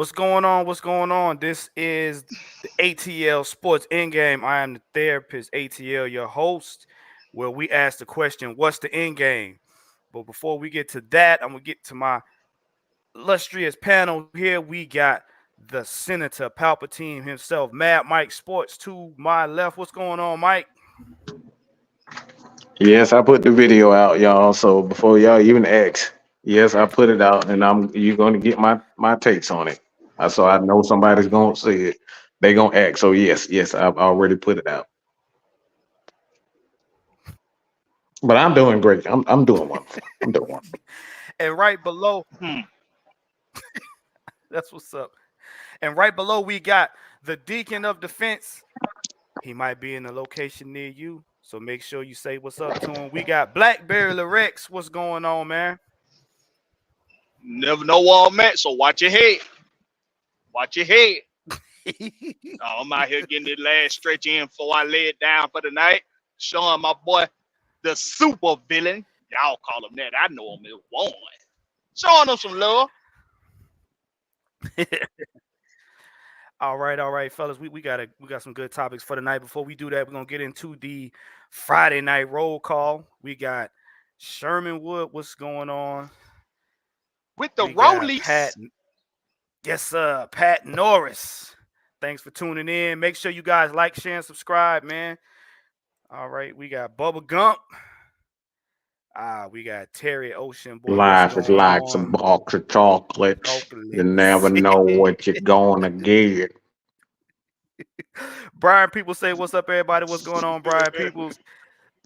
What's going on? What's going on? This is the ATL Sports Endgame. I am the therapist, ATL, your host, where we ask the question, what's the end game? But before we get to that, I'm going to get to my illustrious panel here. We got the Senator Palpatine himself, Mad Mike Sports, to my left. What's going on, Mike? Yes, I put the video out, y'all. So before y'all even ask, yes, I put it out, and you're gonna get my takes on it. So I know somebody's gonna say it. They gonna ask. So yes, I've already put it out. But I'm doing great. I'm doing wonderful. I'm doing wonderful. And right below, that's what's up. And right below, we got the Deacon of Defense. He might be in a location near you, so make sure you say what's up to him. We got Blackberry Lorex. What's going on, man? Never know where I'm at, so watch your head. Watch your head. I'm out here getting the last stretch in before I lay it down for the night. Showing my boy the super villain. Y'all call him that. I know him as one. Showing him some love. All right, fellas. We got some good topics for tonight. Before we do that, we're gonna get into the Friday night roll call. We got Sherman Wood. What's going on? With the We got rollies. Yes, sir. Pat Norris. Thanks for tuning in. Make sure you guys like, share, and subscribe, man. All right, we got Bubba Gump. We got Terry Ocean Boy. What's Life is going like on? some box of chocolates. You never Chocolates. know what you're gonna get. Brian People say, what's up, everybody? What's going on, Brian Peoples?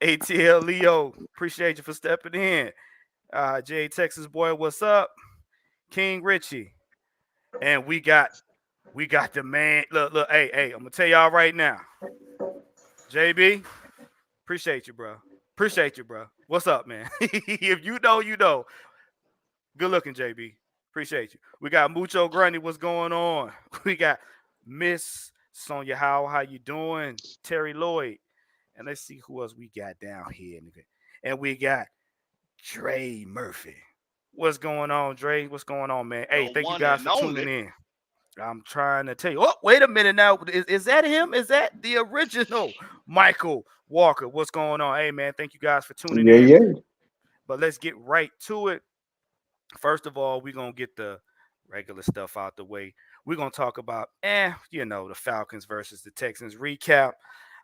ATL Leo. Appreciate you for stepping in. Jay Texas Boy, what's up? King Richie. And we got the man. Look, hey, I'm gonna tell y'all right now. JB, appreciate you, bro. Appreciate you, bro. What's up, man? If you know, you know. Good looking, JB. Appreciate you. We got Mucho Grundy. What's going on? We got Miss Sonia Howe. How you doing? Terry Lloyd. And let's see who else we got down here. And we got Dre Murphy. What's going on, Dre? What's going on, man? Hey, The thank you one guys and for tuning only. in. I'm trying to tell you. Oh, wait a minute now. Is that him? Is that the original Michael Walker? What's going on? Hey, man, thank you guys for tuning Yeah, in. yeah. But let's get right to it. First of all, we're going to get the regular stuff out the way. We're going to talk about, the Falcons versus the Texans recap.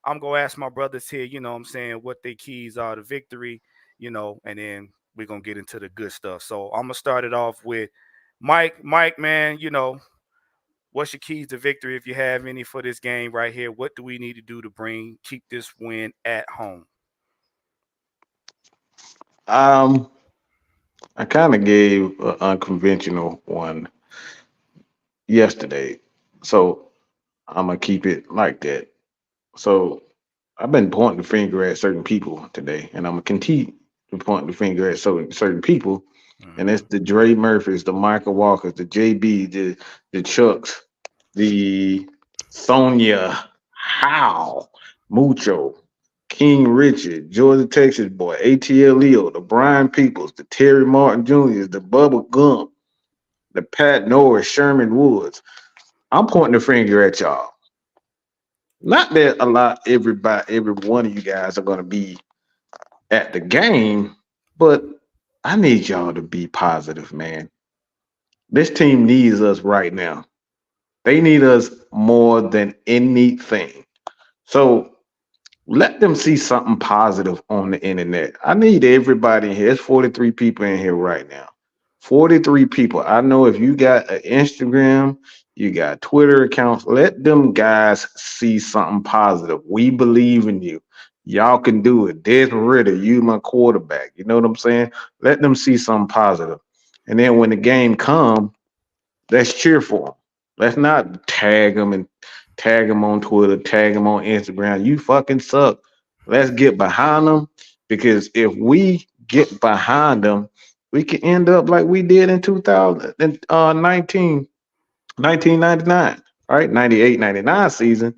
I'm going to ask my brothers here, what I'm saying, what their keys are to victory, and then we're going to get into the good stuff. So I'm going to start it off with Mike. Mike, man, what's your keys to victory if you have any for this game right here? What do we need to do to keep this win at home? Um, I kind of gave an unconventional one yesterday, so I'm gonna keep it like that. So I've been pointing the finger at certain people today, and I'm gonna continue to point the finger at certain people, and it's Mm-hmm. the Dre Murphys, the Michael Walkers, the JB, the Chucks, the Sonia Howe, Mucho, King Richard, Georgia Texas Boy, ATL Leo, the Brian Peoples, the Terry Martin Jr.'s, the Bubba Gump, the Pat Norris, Sherman Woods. I'm pointing the finger at y'all. Not that every one of you guys are gonna be at the game, but I need y'all to be positive, man. This team needs us right now. They need us more than anything. So let them see something positive on the internet. I need everybody in here. There's 43 people in here right now. 43 people. I know if you got an Instagram, you got Twitter accounts, let them guys see something positive. We believe in you. Y'all can do it. Desmond Ritter, you my quarterback. You know what I'm saying? Let them see something positive. And then when the game come, let's cheer for them. Let's not tag them on Twitter, tag them on Instagram. You fucking suck. Let's get behind them because if we get behind them, we can end up like we did in 2019, 1999, right? 98, 99 season.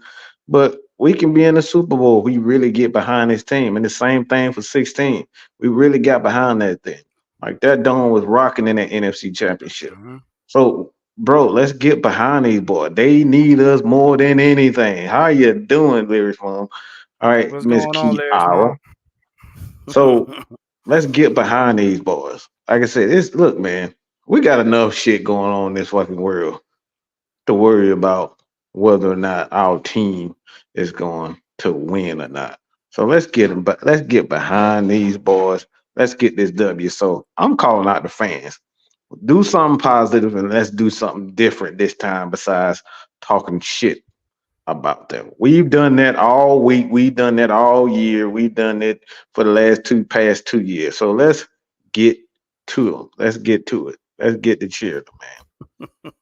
But we can be in the Super Bowl. We really get behind this team. And the same thing for 16. We really got behind that thing. Like that dome was rocking in the NFC championship. Mm-hmm. So bro, let's get behind these boys. They need us more than anything. How you doing, Larry's mom? All right, What's Miss going on, Larry's mom? Kiara. So let's get behind these boys. Like I said, look, man, we got enough shit going on in this fucking world to worry about whether or not our team is going to win or not. So let's get them, but let's get behind these boys. Let's get this W. So I'm calling out the fans. Do something positive and let's do something different this time besides talking shit about them. We've done that all week. We've done that all year. We've done it for the past 2 years. So let's get to them. Let's get to it. Let's get to cheer them, man.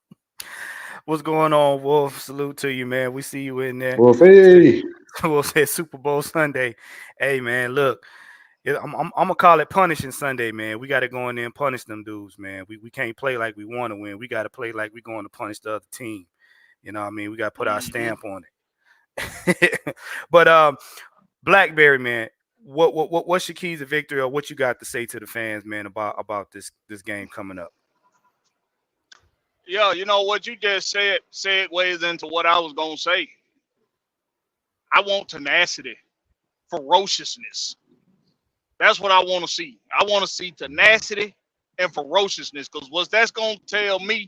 What's going on, Wolf? Salute to you, man. We see you in there. Well, hey. We'll say Super Bowl Sunday. Hey, man, look, I'm gonna call it punishing Sunday, man. We got to go in there and punish them dudes, man. We can't play like we want to win. We got to play like we're going to punish the other team. You know what I mean? We got to put our stamp on it. But Blackberry, man, what's your keys to victory, or what you got to say to the fans, man, about this game coming up? Yeah, you know what you just said segues into what I was gonna say. I want tenacity, ferociousness. That's what I want to see. I want to see tenacity and ferociousness, because what that's gonna tell me,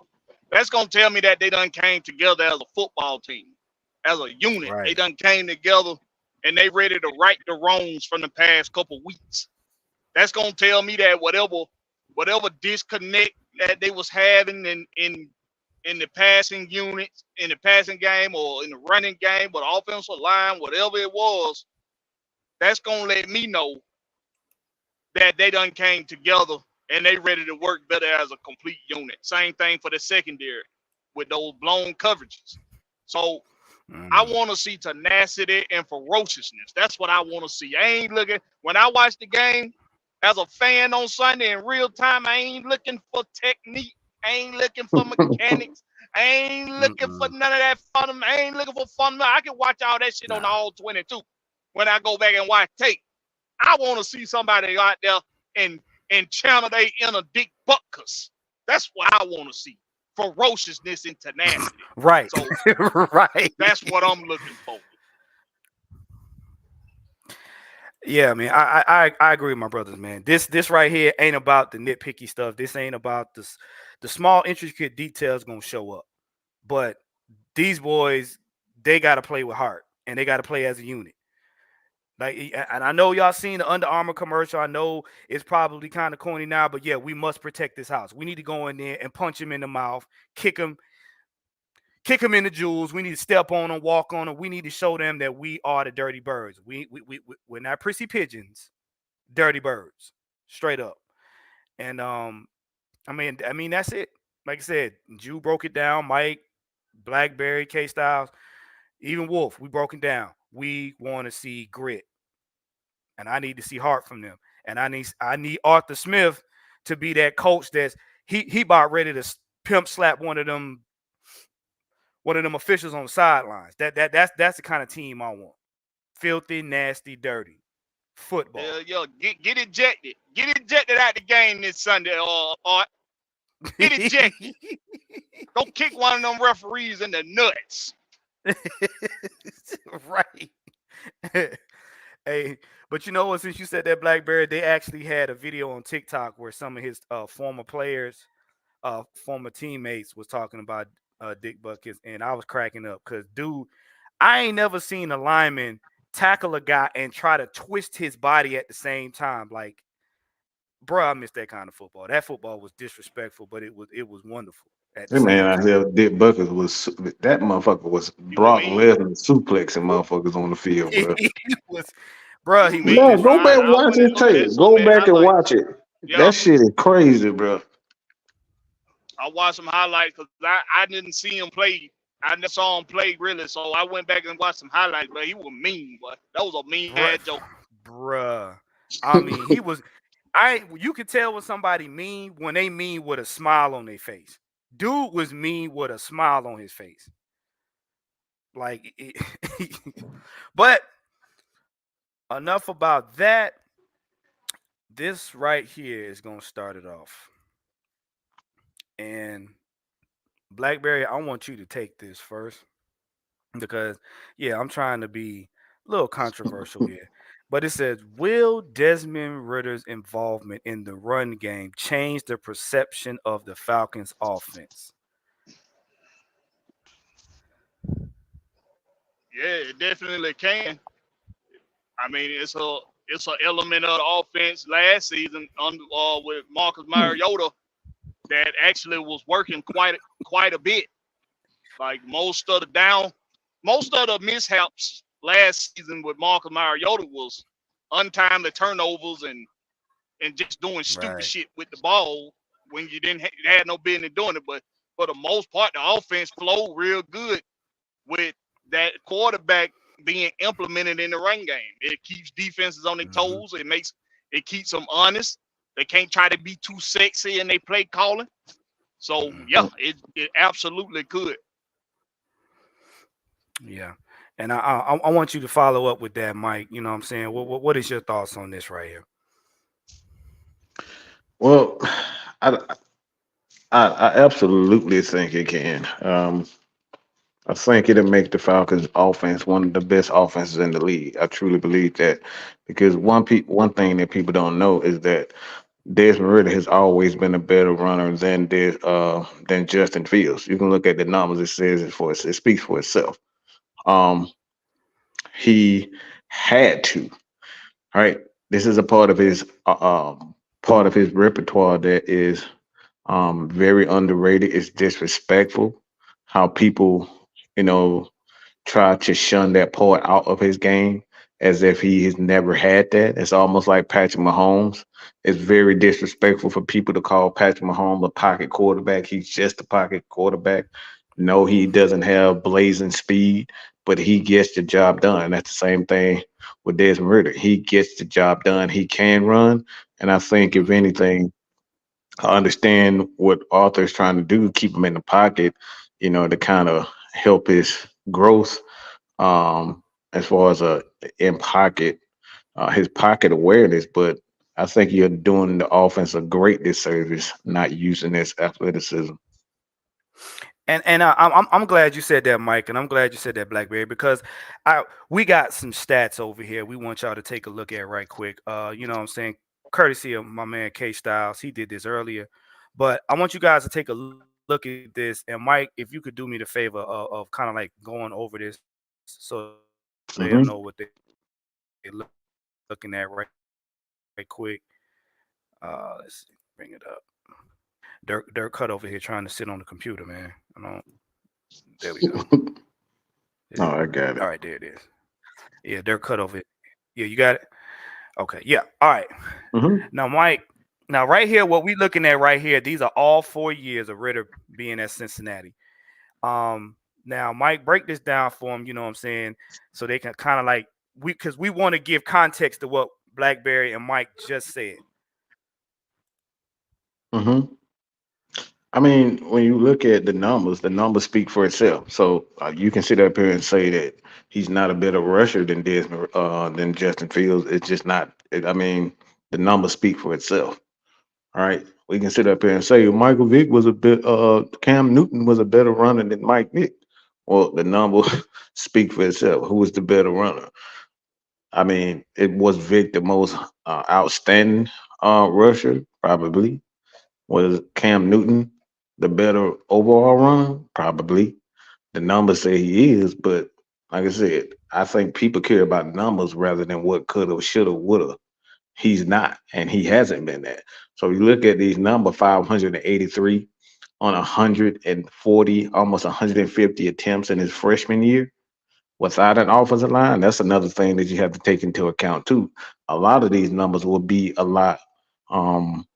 that they done came together as a football team, as a unit. Right. They done came together and they ready to right the wrongs from the past couple weeks. That's gonna tell me that whatever disconnect that they was having in the passing units, in the passing game or in the running game, but offensive line, whatever it was, that's gonna let me know that they done came together and they ready to work better as a complete unit. Same thing for the secondary with those blown coverages. So I want to see tenacity and ferociousness. That's what I want to see. I ain't looking, when I watch the game as a fan on Sunday in real time, I ain't looking for technique. I ain't looking for mechanics. I ain't looking for none of that fun. I ain't looking for fun. I can watch all that shit on the all 22 when I go back and watch tape. I want to see somebody out there and channel their inner Dick Butkus. That's what I want to see. Ferociousness and tenacity. Right. So right. that's what I'm looking for. Yeah, man. I agree with my brothers, man. This right here ain't about the nitpicky stuff. This ain't about the small intricate details gonna show up. But these boys, they gotta play with heart and they gotta play as a unit. Like, and I know y'all seen the Under Armour commercial. I know it's probably kind of corny now, but yeah, we must protect this house. We need to go in there and punch him in the mouth, kick him in the jewels. We need to step on them, walk on them. We need to show them that we are the dirty birds. We're not prissy pigeons, dirty birds, straight up. And I mean that's it. Like I said, Jew broke it down. Mike, Blackberry, K Styles, even Wolf, we broke it down. We want to see grit. And I need to see heart from them. And I need Arthur Smith to be that coach that's he about ready to pimp slap one of them officials on the sidelines. That's the kind of team I want. Filthy, nasty, dirty football. Yo, get ejected. Get ejected out the game this Sunday, Art. Get ejected. Go kick one of them referees in the nuts. Right. Hey, but you know what? Since you said that, Blackberry, they actually had a video on TikTok where some of his former players, former teammates, was talking about Dick Buckets, and I was cracking up because, dude, I ain't never seen a lineman tackle a guy and try to twist his body at the same time. Like, bro, I miss that kind of football. That football was disrespectful, but it was wonderful at the That man same out time. here, Dick Buckets that motherfucker was Brock Lesnar suplexing motherfuckers on the field, bro. He was, bro. He was No, go back disrespectful. and watch his tape. Go back and watch it. Yeah. That shit is crazy, bro. I watched some highlights because I didn't see him play. I never saw him play really, so I went back and watched some highlights. But he was mean, but that was a mean ass joke, bruh. I mean, he was. You could tell when somebody mean when they mean with a smile on their face. Dude was mean with a smile on his face. Like, but enough about that. This right here is gonna start it off, and Blackberry, I want you to take this first because, yeah, I'm trying to be a little controversial here. But it says, will Desmond Ritter's involvement in the run game change the perception of the Falcons offense? Yeah, it definitely can. I mean, it's a element of the offense last season under with Marcus Mariota that actually was working quite a bit. Like most of the mishaps last season with Marcus Mariota was untimely turnovers and just doing stupid Right. shit with the ball when you didn't had no business doing it. But for the most part, the offense flowed real good with that quarterback being implemented in the run game. It keeps defenses on their Hmm. toes. It keeps them honest. They can't try to be too sexy in their play calling. So yeah, it absolutely could. Yeah. And I want you to follow up with that, Mike. You know what I'm saying? What is your thoughts on this right here? Well, I, I absolutely think it can. I think it'll make the Falcons offense one of the best offenses in the league. I truly believe that because one thing that people don't know is that Desmond Ritter has always been a better runner than Justin Fields. You can look at the numbers; it speaks for itself. Um, he had to, right? This is a part of his repertoire that is very underrated. It's disrespectful how people, you know, try to shun that part out of his game as if he has never had that. It's almost like Patrick Mahomes. It's very disrespectful for people to call Patrick Mahomes a pocket quarterback. He's just a pocket quarterback. No, he doesn't have blazing speed, but he gets the job done. That's the same thing with Desmond Ritter. He gets the job done. He can run. And I think, if Hmm. anything, I understand what Arthur is trying to do, keep him in the pocket, to kind of help his growth as far as in pocket, his pocket awareness. But I think you're doing the offense a great disservice not using his athleticism. And I'm glad you said that, Mike, and I'm glad you said that, Blackberry, because we got some stats over here. We want y'all to take a look at right quick. You know what I'm saying? Courtesy of my man K Styles, he did this earlier, but I want you guys to take a look at this. And Mike, if you could do me the favor of kind of like going over this so they'll know what they're looking at right Hmm. quick. Let's see, bring it up. Dirk cut over here trying to sit on the computer, man. I don't. There we go. Is Oh, it? I got All it. right, there it is. Yeah, they're cut over it. Yeah, you got it. Okay, yeah. All right. Hmm. Now, Mike. Now, right here, what we looking at right here, these are all 4 years of Ritter being at Cincinnati. Now, Mike, break this down for them. You know what I'm saying, so they can kind of like because we want to give context to what Blackberry and Mike just said. Hmm. I mean, when you look at the numbers speak for itself. So you can sit up here and say that he's not a better rusher than Justin Fields. It's just not. I mean, the numbers speak for itself. All right, we can sit up here and say Michael Vick was a bit. Cam Newton was a better runner than Mike Vick. Well, the numbers speak for itself. Who was the better runner? I mean, it was Vick the most outstanding rusher, probably. Was Cam Newton the better overall runner? Probably. The numbers say he is, but like I said, I think people care about numbers rather than what could have, should have, would have. He's not, and he hasn't been that. So you look at these numbers: 583 on 140, almost 150 attempts in his freshman year without an offensive line. That's another thing that you have to take into account too. A lot of these numbers will be um,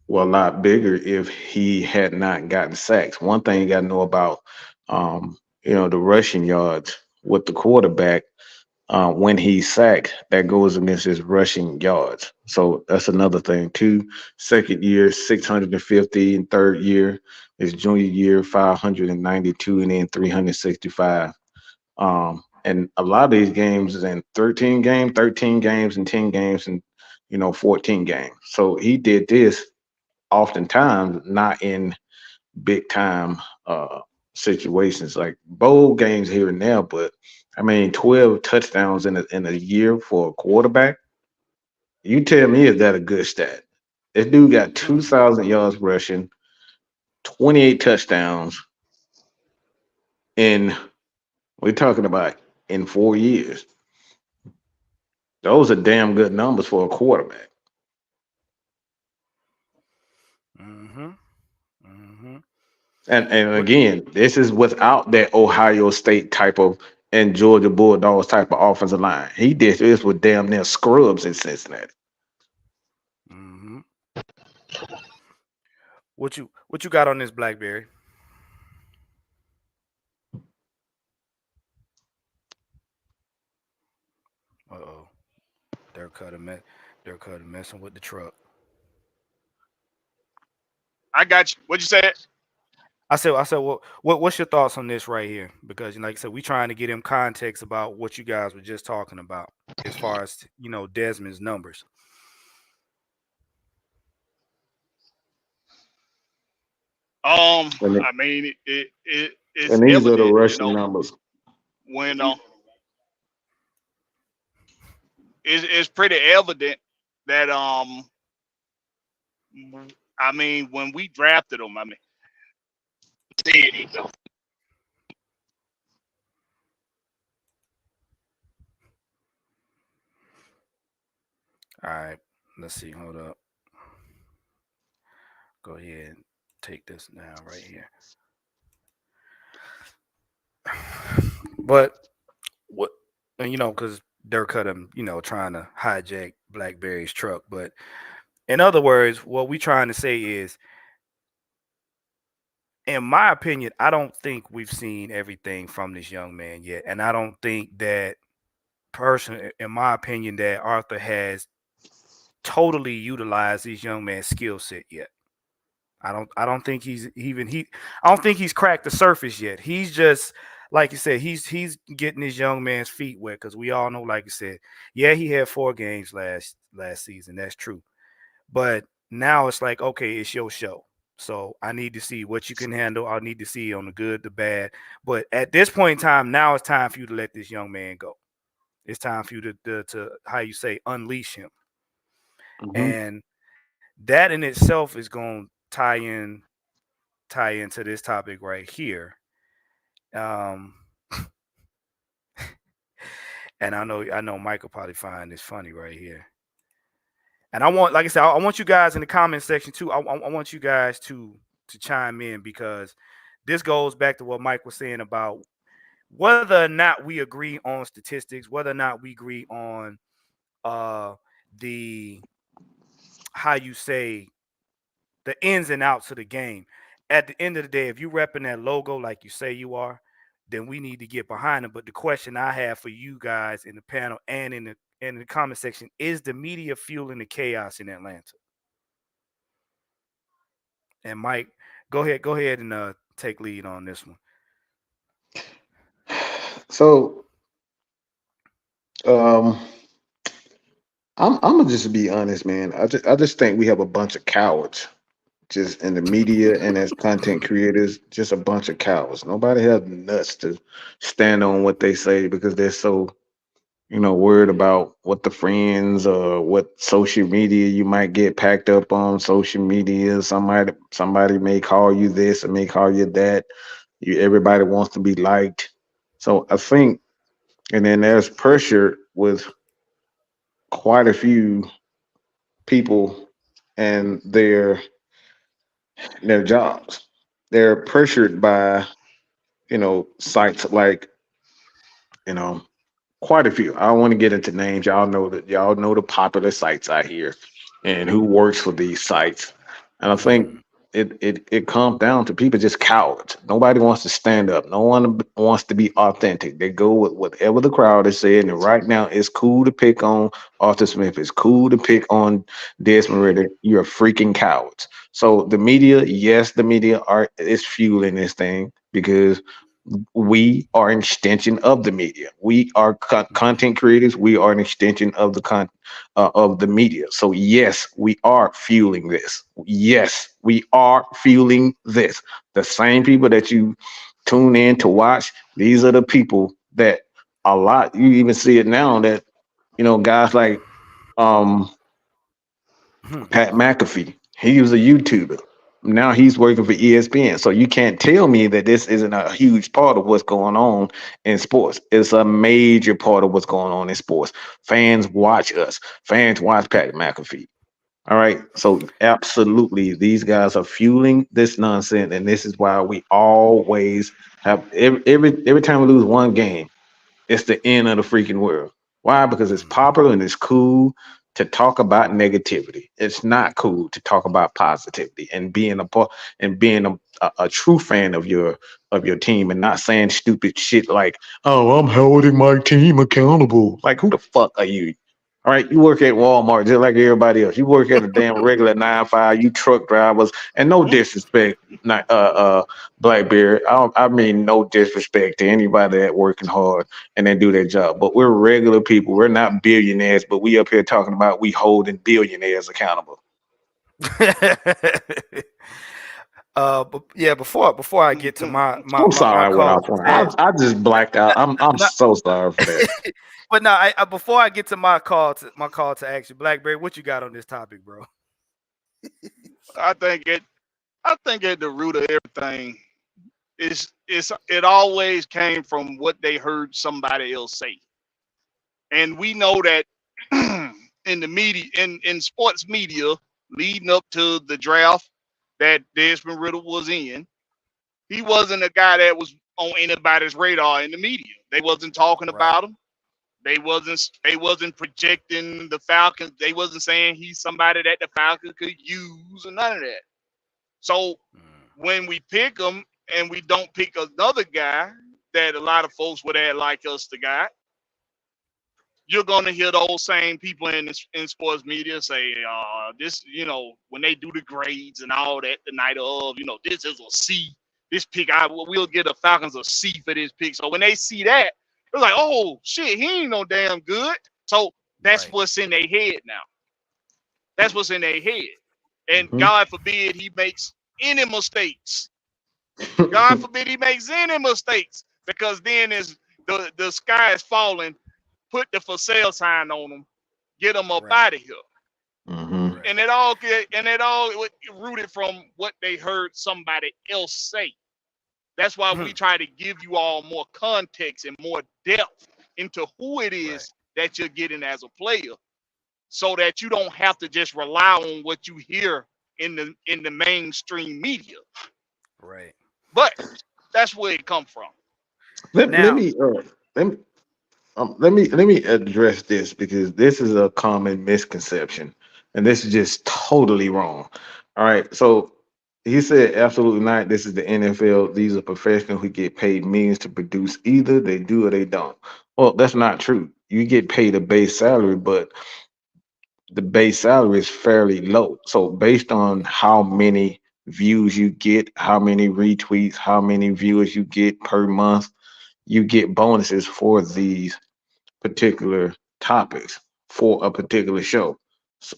a lot bigger if he had not gotten sacks. One thing you got to know about, the rushing yards with the quarterback when he's sacked, that goes against his rushing yards. So that's another thing too. Second year, 650, and third year, his junior year, 592, and then 365. And a lot of these games is in 13 games, and 10 games, and 14 games. So he did this oftentimes not in big time situations like bowl games here and there. But I mean, 12 touchdowns in a year for a quarterback. You tell me, is that a good stat? This dude got Mm. 2,000 yards rushing, 28 touchdowns in, we're talking about in 4 years. Those are damn good numbers for a quarterback. Mm-hmm. Mm-hmm. And What again, this is without that Ohio State type of and Georgia Bulldogs type of offensive line. He did this with damn near scrubs in Cincinnati. mm-hmm. What you got on this BlackBerry? Uh-oh. They're cutting me. They're cutting messing with the truck. I got you. What you said? I said, what's your thoughts on this right here? Because, like I said, we trying to get him context about what you guys were just talking about, as far as Desmond's numbers. And, I mean, it's and these are the evident, rushing numbers. when it's pretty evident that I mean, when we drafted him, I mean, All right, let's see. Hold up. Go ahead and take this down right here. But what, because they're cutting, trying to hijack BlackBerry's truck. But in other words, what we trying to say is, in my opinion, I don't think we've seen everything from this young man yet, and I don't think that in my opinion, that Arthur has totally utilized this young man's skill set yet. I don't think I don't think he's cracked the surface yet. He's just, like you said, he's getting his young man's feet wet, because we all know, like you said, yeah, he had 4 games last season. That's true. But now it's like, okay, it's your show. So I need to see what you can handle. I need to see on the good, the bad. But at this point in time, now it's time for you to let this young man go. It's time for you to how you say, unleash him. Mhm. And that in itself is going to tie into this topic right here. Um, and I know Michael probably find this funny right here. And I want, like I said, I want you guys in the comment section too. I want you guys to chime in, because this goes back to what Mike was saying about whether or not we agree on statistics, whether or not we agree on the how you say the ins and outs of the game. At the end of the day, if you repping that logo like you say you are, then we need to get behind it. But the question I have for you guys in the panel and in the comment section is: the media fueling the chaos in Atlanta? And Mike, go ahead and take lead on this one. So um, I'm gonna just be honest, man. I just think we have a bunch of cowards just in the media and as content creators, just a bunch of cowards. Nobody has nuts to stand on what they say because they're so worried about what the friends or what social media you might get packed up on social media. Somebody may call you this and may call you that. Everybody wants to be liked. So I think, and then there's pressure with quite a few people and their jobs. They're pressured by, sites like, you know, quite a few. I don't want to get into names. Y'all know the popular sites out here and who works for these sites. And I think Mm-hmm. it comes down to people just cowards. Nobody wants to stand up. No one wants to be authentic. They go with whatever the crowd is saying. And right now, it's cool to pick on Arthur Smith. It's cool to pick on Desmond Ritter. You're freaking cowards. So the media, yes, the media is fueling this thing because We are an extension of the media. We are content creators. We are an extension of of the media. So yes, we are fueling this. Yes, we are fueling this. The same people that you tune in to watch, these are the people that a lot. You even see it now that guys like um Pat McAfee. He was a YouTuber. Now he's working for ESPN. So you can't tell me that this isn't a huge part of what's going on in sports. It's a major part of what's going on in sports. Fans watch us. Fans watch Pat McAfee. All right. So absolutely, these guys are fueling this nonsense, and this is why we always have every time we lose one game, it's the end of the freaking world. Why? Because it's popular and it's cool to talk about negativity. It's not cool to talk about positivity and being a true fan of your team and not saying stupid shit like, "Oh, I'm holding my team accountable." Like, who the fuck are you? All right, you work at Walmart just like everybody else. You work at a damn regular 9 to 5. You truck drivers, and no disrespect, not Blackbeard. I mean no disrespect to anybody that working hard and they do their job. But we're regular people. We're not billionaires, but we up here talking about we holding billionaires accountable. But yeah, before I get to I'm my sorry what I call was to saying. I just blacked out. I'm no, so sorry for that. but no, before I get to my call to action, Blackberry, what you got on this topic, bro? I think it. I think at the root of everything it always came from what they heard somebody else say, and we know that in the media, in sports media, leading up to the draft that Desmond Riddle was in, he wasn't a guy that was on anybody's radar in the media. They wasn't talking Right. about him. They wasn't projecting the Falcons. They wasn't saying he's somebody that the Falcons could use or none of that. So when we pick him and we don't pick another guy that a lot of folks would add like us the guy, you're gonna hear those same people in sports media say, this, when they do the grades and all that the night of, this is a C. This pick, we'll get the Falcons a C for this pick. So when they see that, they're like, oh shit, he ain't no damn good. So that's Right. what's in their head now. That's what's in their head. And Mhm. God forbid he makes any mistakes. God forbid he makes any mistakes, because then is the sky is falling. Put the for sale sign on them, get them up Right. out of here. Mhm. Right. And it all rooted from what they heard somebody else say. That's why we try to give you all more context and more depth into who it Right. is that you're getting as a player, so that you don't have to just rely on what you hear in the mainstream media. Right. But that's where it come from. Let Now, me let me let me address this because this is a common misconception, and this is just totally wrong. All right, so he said absolutely not. This is the NFL. These are professionals who get paid millions to produce. Either they do or they don't. Well, that's not true. You get paid a base salary, but the base salary is fairly low. So based on how many views you get, how many retweets, how many viewers you get per month, you get bonuses for these particular topics for a particular show.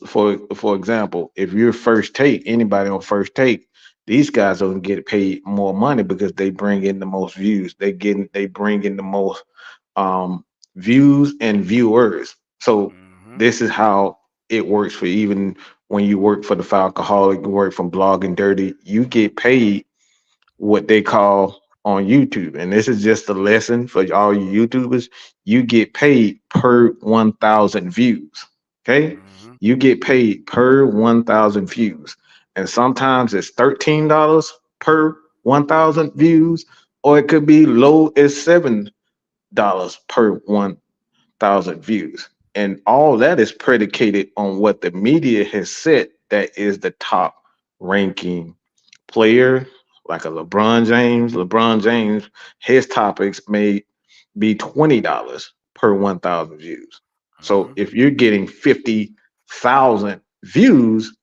For example, if you're first take, anybody on first take, these guys don't get paid more money because they bring in the most views. They bring in the most um, views and viewers. So this is how it works for even when you work for the Falcoholic, you work from Blog and Dirty, you get paid what they call on YouTube. And this is just a lesson for all you YouTubers. You get paid per 1,000 views. Okay. You get paid per 1,000 views. And sometimes it's $13 per 1,000 views, or it could be low as $7 per 1,000 views. And all that is predicated on what the media has said that is the top ranking player, like a LeBron James. LeBron James, his topics may be $20 per 1,000 views. So if you're getting 50,000 views,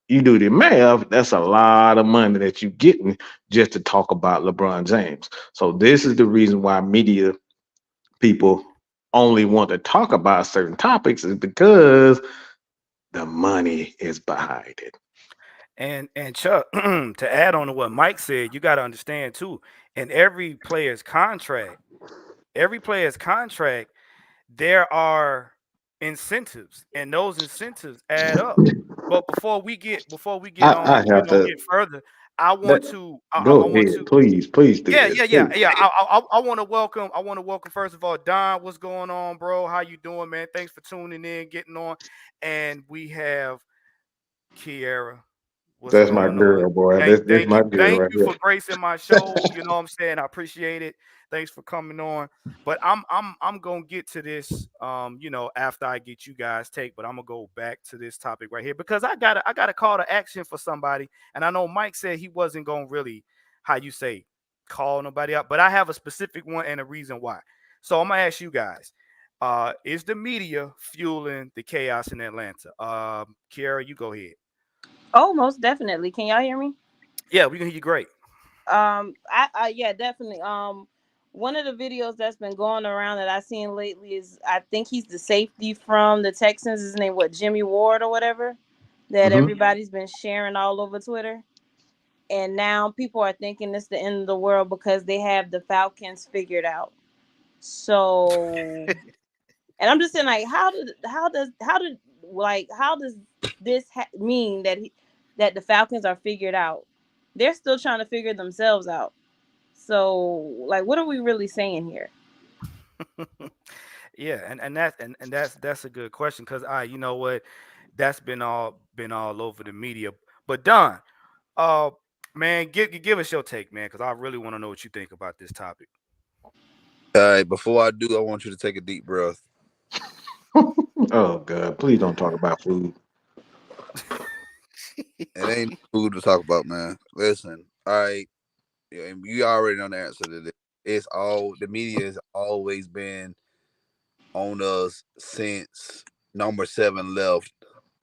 you do the math, that's a lot of money that you getting just to talk about LeBron James. So this is the reason why media people only want to talk about certain topics is because the money is behind it. And Chuck, to add on to what Mike said, you got to understand too. In every player's contract, there are incentives, and those incentives add up. But before we get I on, have to get further, I let want to, I go want ahead, to, please, please do yeah, this, yeah, yeah, please. yeah. I want to welcome. I want to welcome first of all, Don. What's going on, bro? How you doing, man? Thanks for tuning in, getting on. And we have Kiera. What's That's my going on? girl, boy. Thank, That's my girl thank right you here. for gracing my show. You know what I'm saying? I appreciate it. Thanks for coming on. But I'm gonna get to this, after I get you guys take. But I'm gonna go back to this topic right here because I got a call to action for somebody, and I know Mike said he wasn't gonna really, how you say, call nobody out, but I have a specific one and a reason why. So I'm gonna ask you guys. Is the media fueling the chaos in Atlanta? Kiara, you go ahead. Oh, most definitely. Can y'all hear me? Yeah, we can hear you great. I yeah, definitely. One of the videos that's been going around that I've seen lately is I think he's the safety from the Texans. His name what Jimmy Ward or whatever that Hmm. everybody's been sharing all over Twitter. And now people are thinking it's the end of the world because they have the Falcons figured out. So, and I'm just saying, like, how does this mean that that the Falcons are figured out? They're still trying to figure themselves out. So, like, what are we really saying here? Yeah, and that's a good question because you know what, that's been all over the media. But Don, uh, man, give us your take, man, because I really want to know what you think about this topic. All right, before I do, I want you to take a deep breath. Oh God, please don't talk about food. It ain't food to talk about, man. Listen, all right, yeah, and you already know the answer to this. It's all the media has always been on us since number seven left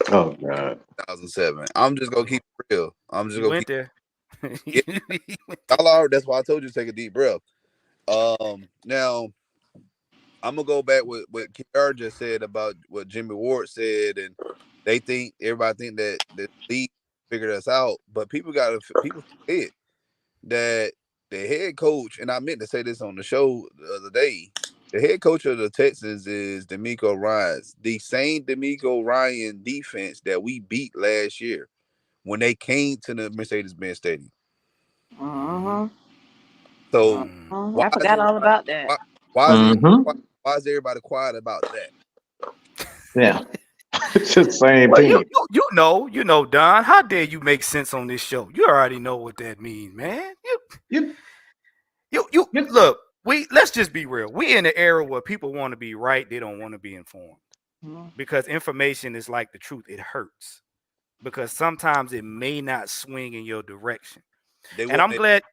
Oh God. 2007. I'm just gonna keep it real. I'm just You gonna went keep there. yeah, y'all are, that's why I told you to take a deep breath. Now I'm gonna go back with what Kiara just said about what Jimmy Ward said, and everybody think that the league figured us out, but people forget that the head coach, and I meant to say this on the show the other day, the head coach of the Texans is D'Amico Ryans, the same D'Amico Ryan defense that we beat last year when they came to the Mercedes-Benz Stadium. Uh-huh. So Uh-huh. why I is forgot all everybody about that. why, why is everybody Mm-hmm. why is everybody quiet about that? Yeah. It's the same Well, you, team. you you know, Don. How dare you make sense on this show? You already know what that means, man. You, You you, look. Let's just be real. We in an era where people want to be right. They don't want to be informed Mhm. because information is like the truth. It hurts because sometimes it may not swing in your direction. They And want I'm glad.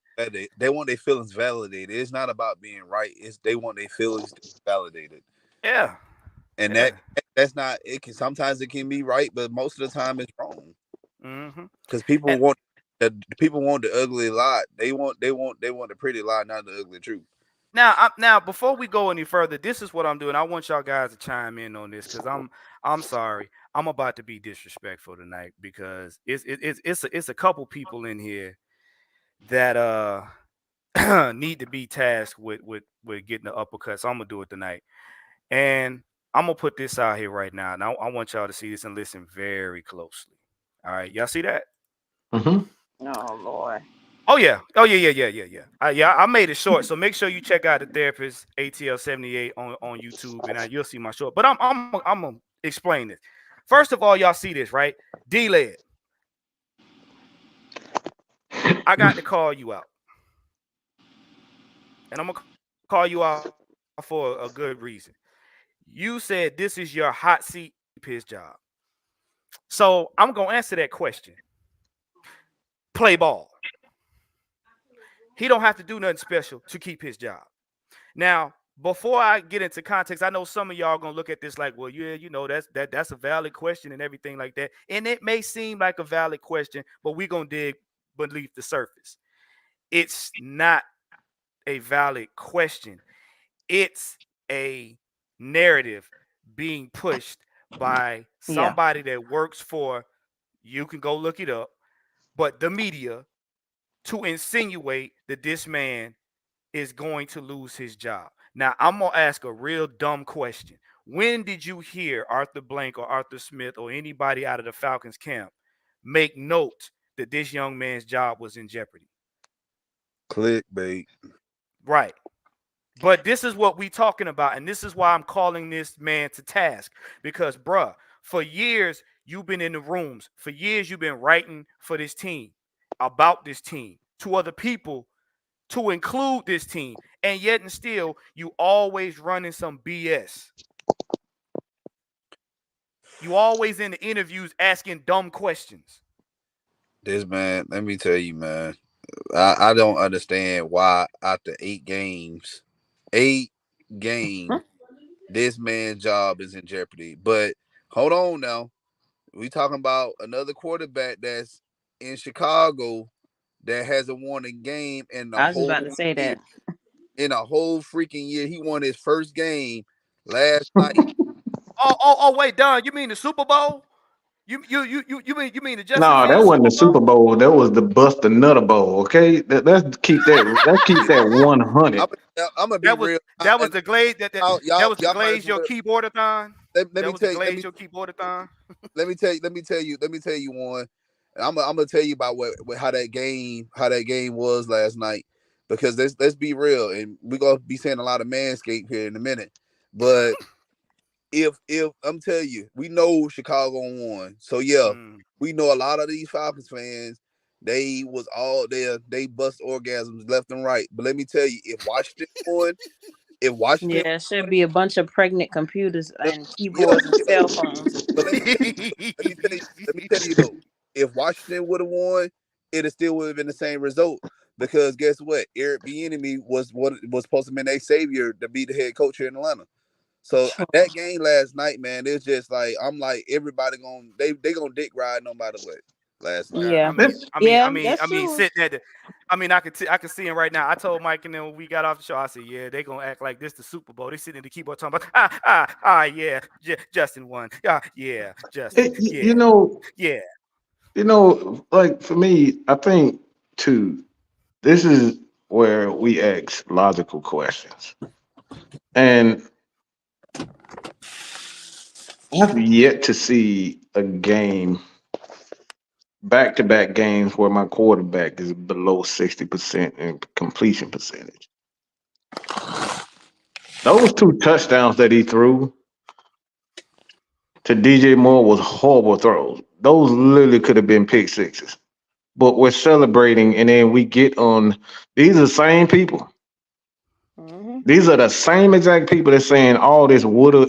they want their feelings validated. It's not about being right. It's they want their feelings validated. Yeah, And yeah. that's not it can sometimes it can be right, but most of the time it's wrong. Hmm. Because And people want the ugly lie. They want the pretty lie, not the ugly truth. now, before we go any further, this is what I'm doing. I want y'all guys to chime in on this because I'm sorry. I'm about to be disrespectful tonight because it's a couple people in here that need to be tasked with getting the uppercut. So I'm gonna do it tonight, and I'm gonna put this out here right now. Now I want y'all to see this and listen very closely. All right, y'all see that? mm-hmm. Oh Lord. Oh yeah. Oh yeah. Yeah, I made it short, so make sure you check out the therapist ATL 78 on YouTube, and you'll see my short. But I'm gonna explain this. First of all, y'all see this right? D-Led, I got to call you out, and I'm gonna call you out for a good reason. You said this is your hot seat his job, so I'm gonna answer that question. Play ball. He don't have to do nothing special to keep his job. Now, before I get into context, I know some of y'all gonna look at this like, well, yeah, that's a valid question and everything like that. And it may seem like a valid question, but we're gonna dig beneath the surface. It's not a valid question. It's a narrative being pushed by somebody that works for, you can go look it up, but the media, to insinuate that this man is going to lose his job. Now, I'm going to ask a real dumb question. When did you hear Arthur Blank or Arthur Smith or anybody out of the Falcons camp make note that this young man's job was in jeopardy? Clickbait. Right. But this is what we talking about, and this is why I'm calling this man to task. Because, bruh, for years, you've been in the rooms. For years, you've been writing for this team, about this team, to other people, to include this team. And yet and still, you always running some BS. You always in the interviews asking dumb questions. This man, let me tell you, man, I don't understand why after 8 games, this man's job is in jeopardy. But hold on now. We talking about another quarterback that's in Chicago that hasn't won a game in the I was whole about to say year. that. In a whole freaking year. He won his first game last night. Oh, wait, Don, you mean the Super Bowl? You mean the Justin No, that Fields wasn't the Super Super Bowl? Bowl. That was the Buster Nutter Bowl. Okay, let's keep that. Let's keep that 100. I'm gonna be real. That was the glaze that was the y'all glaze your keyboardathon. Let me tell you. Your keyboardathon. Let me tell you one. And I'm gonna tell you about how that game was last night, because let's be real, and we're gonna be saying a lot of manscape here in a minute. But if I'm telling you, we know Chicago won, so yeah, we know a lot of these Falcons fans, they was all there, they bust orgasms left and right. But let me tell you, if Washington won, it should be a bunch of pregnant computers and keyboards and cell phones. But let me tell you though, if Washington would have won, it still would have been the same result. Because guess what? Eric Bieniemy was supposed to be their savior to be the head coach here in Atlanta. So that game last night, man, it's just like, I'm like, everybody they gonna dick ride no matter what. Last night. Yeah, I mean, sitting at the, I could see him right now. I told Mike, and then when we got off the show, I said, yeah, they gonna act like this the Super Bowl. They sitting in the keyboard talking about, yeah, Justin won. Yeah, Justin. Yeah. Like for me, I think too, this is where we ask logical questions, and I've yet to see a game, back-to-back games, where my quarterback is below 60% in completion percentage. Those 2 touchdowns that he threw to DJ Moore was horrible throws. Those literally could have been pick sixes. But we're celebrating, and then we get on. These are the same people. These are the same exact people that's saying all this woulda,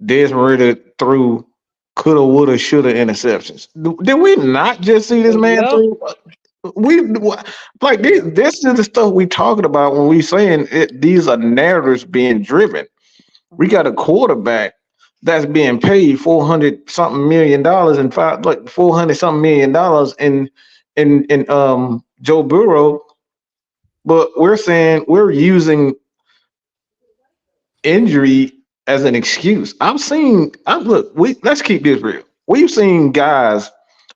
Desmond threw, coulda, woulda, shoulda interceptions. Did we not just see this man through? This is the stuff we talking about when we saying these are narratives being driven. We got a quarterback that's being paid $400 something million and $400 something million in Joe Burrow, but we're saying we're using injury as an excuse. Let's keep this real. We've seen guys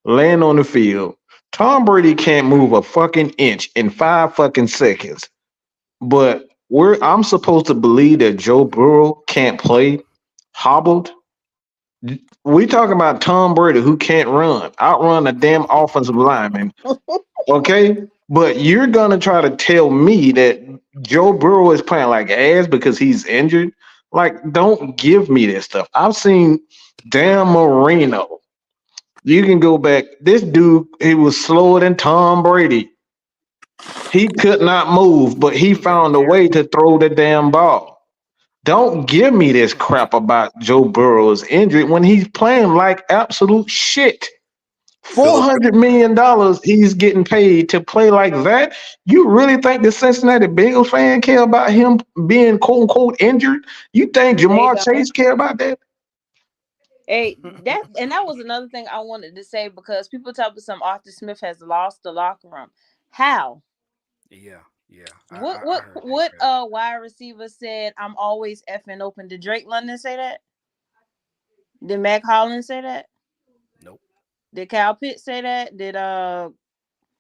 land on the field. Tom Brady can't move a fucking inch in 5 fucking seconds. But I'm supposed to believe that Joe Burrow can't play hobbled. We talking about Tom Brady, who can't outrun a damn offensive lineman. Okay? But you're gonna try to tell me that Joe Burrow is playing like ass because he's injured? Like, don't give me this stuff. I've seen Dan Marino. You can go back. This dude, he was slower than Tom Brady. He could not move, but he found a way to throw the damn ball. Don't give me this crap about Joe Burrow's injury when he's playing like absolute shit. $400 million he's getting paid to play like that. You really think the Cincinnati Bengals fan care about him being quote unquote injured? You think They Jamar don't. Chase care about that? Hey, that was another thing I wanted to say because people talk about some Arthur Smith has lost the locker room. How? Yeah. What wide receiver said I'm always effing open? Did Drake London say that? Did Mac Hollins say that? Nope. Did Kyle Pitts say that? Did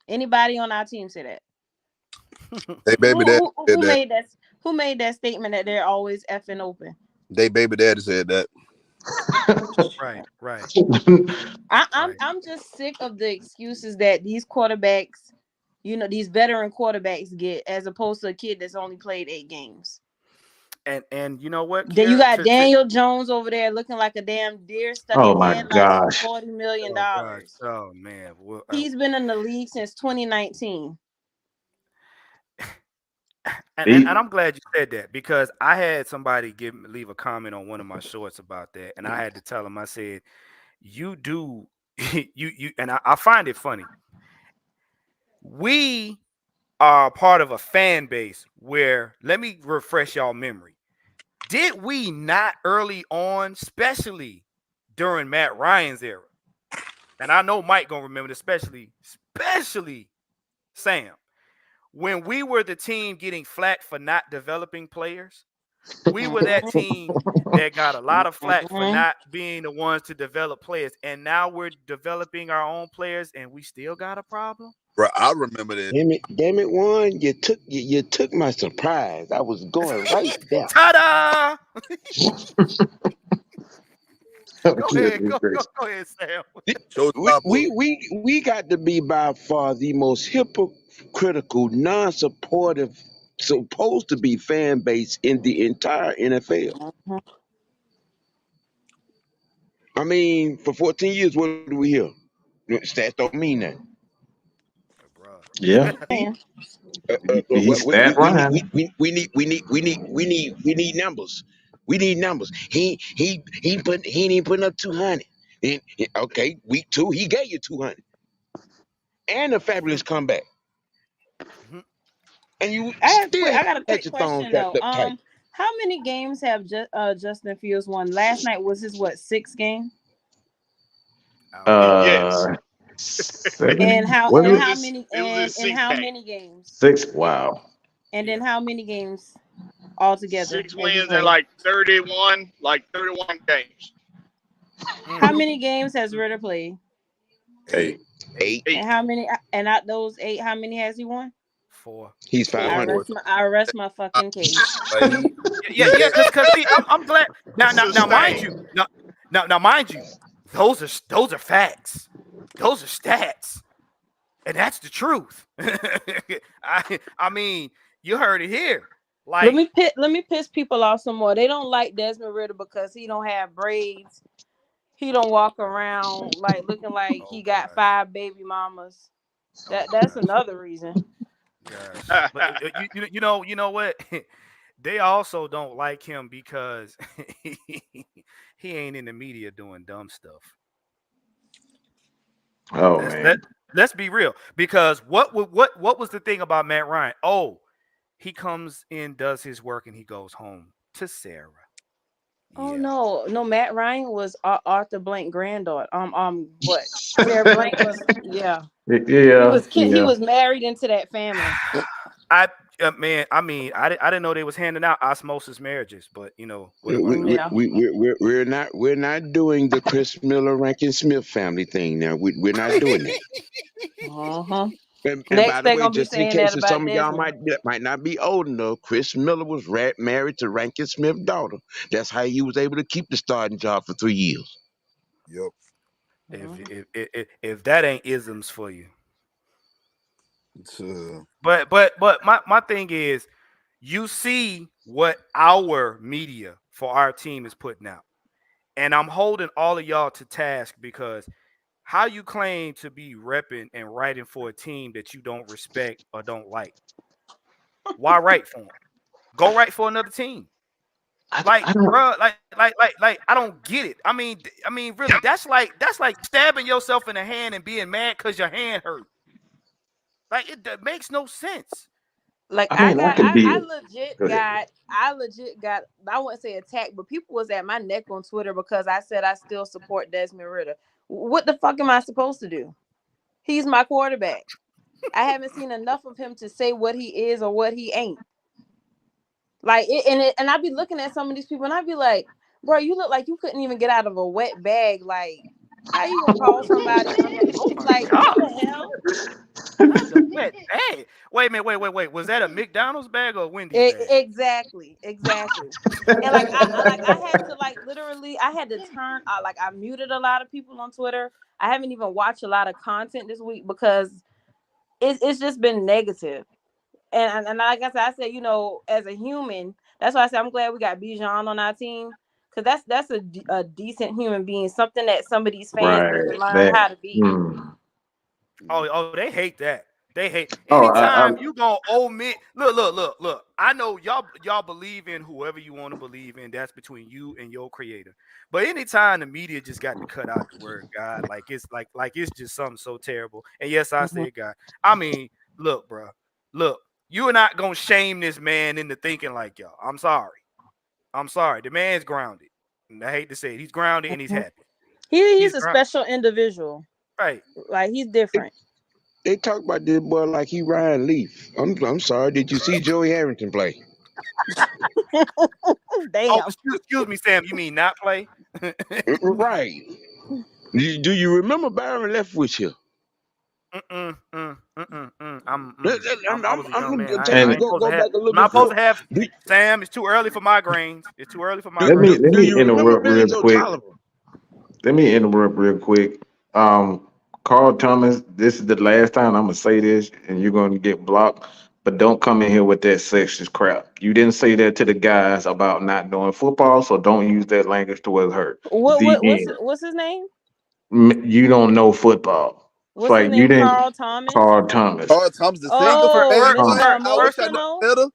anybody on our team say that? They baby dad said Who that. made that? Who made that statement that they're always effing open? They baby daddy said that. Right. I'm just sick of the excuses that these quarterbacks, these veteran quarterbacks get, as opposed to a kid that's only played 8 games. And you know what? Then you got Daniel Jones over there looking like a damn deer stuck Oh in my headlights for gosh. $40 million. Oh man. Well, He's been in the league since 2019. and I'm glad you said that because I had somebody leave a comment on one of my shorts about that, and I had to tell him. I said, "You do, you," and I find it funny. We are part of a fan base where, let me refresh y'all memory. Did we not early on, especially during Matt Ryan's era, and I know Mike gonna remember this, especially Sam, when we were the team getting flack for not developing players? We were that team that got a lot of flack for not being the ones to develop players, and now we're developing our own players, and we still got a problem. Bro, I remember that. Damn it, Juan, you took my surprise. I was going right there. Ta-da! Go Goodness ahead, gracious. go ahead, Sam. We got to be by far the most hypocritical, non-supportive, supposed to be fan base in the entire NFL. I mean, for 14 years, what do we hear? Stats don't mean that. Yeah, he's that Ryan. We need numbers. We need numbers. He ain't putting up 200. Okay, week 2 he gave you 200 and a fabulous comeback. And you still I got a had quick your thumb question tapped though. up tight. How many games have Justin Fields won? Last night was his 6th game? Yes. Uh, And 7. how Was and it how many It was his and sixth how game. many games? 6? Wow. And then how many games altogether? 6 wins in like 31 games. How many games has Ritter played? 8. 8. And how many? And out those 8, how many has he won? 4. He's 500. I rest my fucking case. Like he Yeah, because see, I'm glad now mind Sustained. you, now mind you, those are facts, those are stats, and that's the truth. I mean, you heard it here. Like, Let me piss people off some more. They don't like Desmond Ritter because he don't have braids. He don't walk around like looking like he got 5 baby mamas. That's another reason. gosh, but you know what? They also don't like him because he ain't in the media doing dumb stuff. Oh man. Let's be real. Because what was the thing about Matt Ryan? Oh, he comes in, does his work, and he goes home to Sarah. Oh Yeah. no, Matt Ryan was Arthur Blank granddaughter. What? Sarah Blank was, yeah. Yeah. He was married into that family. I didn't know they was handing out osmosis marriages, but what do I know? Yeah. We're not doing the Chris Miller Rankin Smith family thing now. We're not doing that. And Next by the they're way, gonna be just in saying that case if about some of y'all Desmond. might not be old enough, Chris Miller was married to Rankin Smith's daughter. That's how he was able to keep the starting job for 3 years. Yep. If that ain't isms for you. Uh, But my thing is, you see what our media for our team is putting out. And I'm holding all of y'all to task because how you claim to be repping and writing for a team that you don't respect or don't like. Why write for them? Go write for another team. Like, I don't. bro, like, I don't get it. I mean, really, that's like stabbing yourself in the hand and being mad because your hand hurt. Like, that makes no sense. Like I mean, I can be. I Go ahead. legit got I wouldn't say attacked, but people was at my neck on Twitter because I said I still support Desmond Ritter. What the fuck am I supposed to do? He's my quarterback. I haven't seen enough of him to say what he is or what he ain't. Like and I'd be looking at some of these people and I'd be like, bro, you look like you couldn't even get out of a wet bag. Like, how you gonna call somebody Oh my like what god, the hell? not the wet bag. Wait a minute, wait. Was that a McDonald's bag or a Wendy's bag? Exactly. And like I had to like literally I had to turn like I muted a lot of people on Twitter. I haven't even watched a lot of content this week because it's just been negative. And like I said, you know, as a human, that's why I said I'm glad we got Bijan on our team because that's a decent human being, something that some of these fans need to Right. learn That. how to be. Oh, they hate that. They hate Oh, anytime you gonna omit. Look. I know y'all believe in whoever you want to believe in. That's between you and your creator. But anytime the media just got to cut out the word God, like it's it's just something so terrible. And yes, I said God. I mean, look, bro. Look, you are not gonna shame this man into thinking like y'all. I'm sorry. The man's grounded. And I hate to say it. He's grounded and he's happy. He's a special individual. Right. Like he's different. They talk about this boy like he Ryan Leaf. I'm sorry. Did you see Joey Harrington play? Damn. Oh, excuse me, Sam. You mean not play? Right. Do you remember Byron Leftwich here? I'm I'm I was a young man. I telling you, ain't supposed go to have. back a little I'm not before. supposed to have. Sam, it's too early for migraines. It's too early for let me migraines. let Do me you remember interrupt Billy real Joe quick. Tolliver? Let me interrupt real quick. Carl Thomas, this is the last time I'm gonna say this, and you're gonna get blocked. But don't come in here with that sexist crap. You didn't say that to the guys about not knowing football, so don't use that language towards her. The end. What's his name? You don't know football. It's What's his like you name? didn't. Carl Thomas. Carl Thomas. Carl Thomas, the singer from Oh, Bad Um, Mr. Boy. I wish I knew Emotional. better.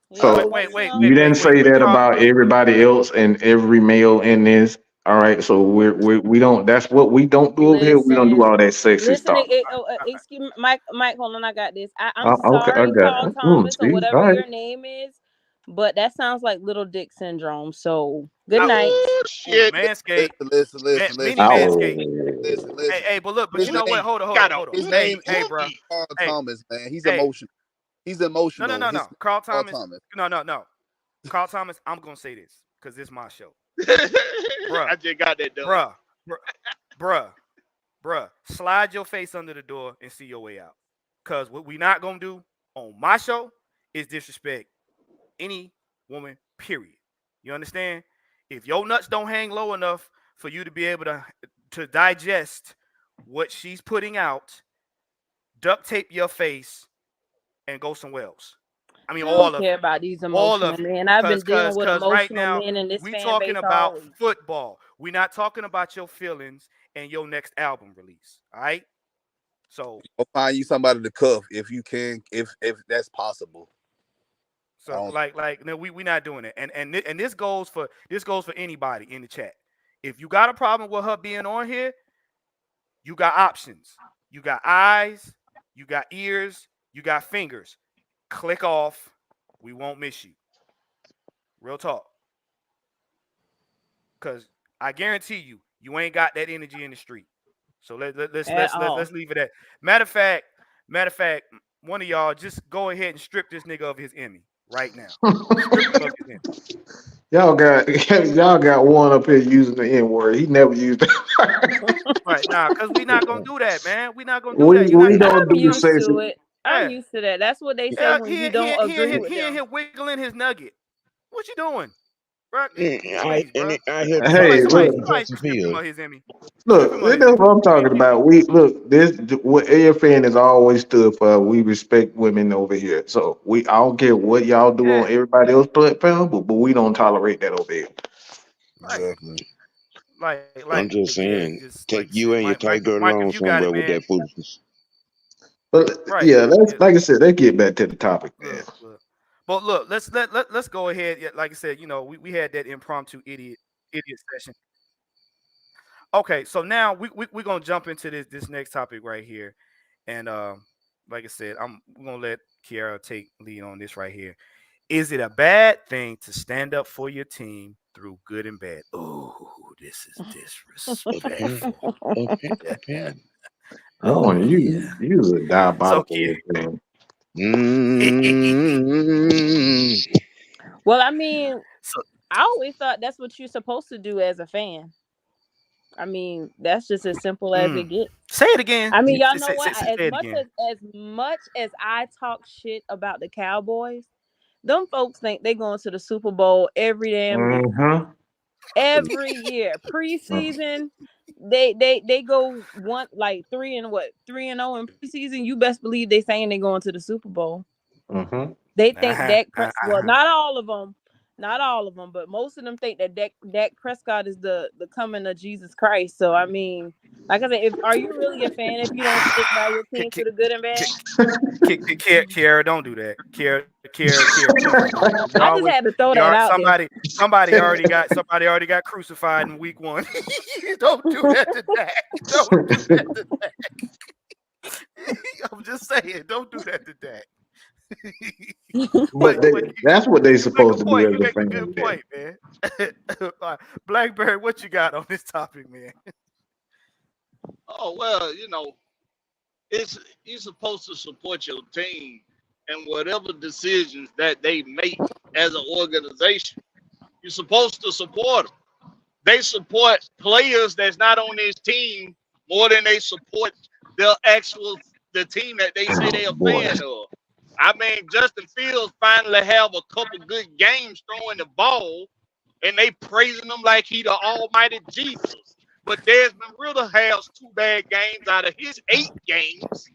Yeah, So emotional. you didn't say Wait, that Carl. about everybody else and every male in this. All right, so we don't. That's what we don't do over here. We don't do Listen, all that sexist listen. stuff. Excuse me, Mike. Hold on, I got this. I'm Okay, I sorry, got Carl it. Thomas, or See, whatever all right. your name is, but that sounds like little dick syndrome. So good night. Oh shit! Manscaped. Listen, Mini Ow. Manscaped. listen. Hey, but look, but His you know what? name, Hold Got on. a his Hey, name woogie. is bro. Carl Hey, Thomas, man. He's hey. emotional. He's emotional. No. His Carl Carl Thomas. Thomas. No. Carl Thomas. I'm gonna say this because this is my show, I just got that done. bruh. Slide your face under the door and see your way out. Cause what we not gonna do on my show is disrespect any woman. Period. You understand? If your nuts don't hang low enough for you to be able to digest what she's putting out, duct tape your face and go somewhere else. I mean, I all don't of care you. about these All emotional of you. men. I've been dealing with Cause right emotional now men in this we fan talking base all about week. football. We're not talking about your feelings and your next album release. All right. So I'll find you somebody to cuff if you can, if that's possible. no, we not doing it. And this goes for anybody in the chat. If you got a problem with her being on here, you got options. You got eyes, you got ears, you got fingers. Click off. We won't miss you. Real talk. Cause I guarantee you ain't got that energy in the street. So let's leave it at. Matter of fact, one of y'all just go ahead and strip this nigga of his Emmy right now. Strip him of his Emmy. Y'all got one up here using the N word. He never used it. Right now, cause we not gonna do that, man. We not gonna do that. We You're not don't I'm do used sexy. to it. I'm yeah. used to that. That's what they say Yeah, when you don't agree with he in them. here wiggling his nugget. What you doing? Bro, I please, bro. hear Hey, talking look, about Somebody Justin strip him Fields. of his Emmy. Strip him look. of his That's Emmy. what I'm talking Thank you. about. We look this. What AFN has always stood for. We respect women over here. So I don't care what y'all do Yeah, on everybody else's platform, but we don't tolerate that over here. right. Exactly. I'm just Yeah, saying, just take like you you said, and your tight girl Mike, along if you got it, somewhere with man. that foolishness. But Right. yeah, let's Yeah, like I said, let's get back to the topic, man. look. But look, let's go ahead. Yeah, like I said, we had that impromptu idiot session. Okay, so now we're gonna jump into this next topic right here, and like I said, we're gonna let Kiara take lead on this right here. Is it a bad thing to stand up for your team through good and bad? Oh, this is disrespectful. Okay. Oh, Oh you yeah. you a So diabolical thing. Mm. Well, I mean, so I always thought that's what you're supposed to do as a fan. I mean, that's just as simple as it gets. say it again. I mean, y'all know Say, what? say, say it again. As much as I talk shit about the Cowboys, them folks think they going to the Super Bowl every damn year. Mm-hmm. Every year, preseason, they go one like 3-0 in preseason. You best believe they saying they going to the Super Bowl. Mm-hmm. They think Uh-huh, well, uh-huh. not all of them, but most of them think that Dak Prescott is the coming of Jesus Christ. So I mean, like I said, are you really a fan if you don't stick by your team through the good and bad? Kiara, don't do that. Kiara, please don't do that. I just had to throw that out there. Somebody already got crucified in week 1. Don't do that to Dak. Don't do that to Dak. I'm just saying, don't do that to Dak. But that's what they supposed to do You as a make a fan. good point, man. Blackberry, what you got on this topic, man? Oh well, you're supposed to support your team and whatever decisions that they make as an organization. You're supposed to support them. They support players that's not on this team more than they support the team that they say they're a Boy. fan of. I mean, Justin Fields finally have a couple good games throwing the ball, and they praising him like he the almighty Jesus. But Desmond Ritter has 2 bad games out of his 8 games,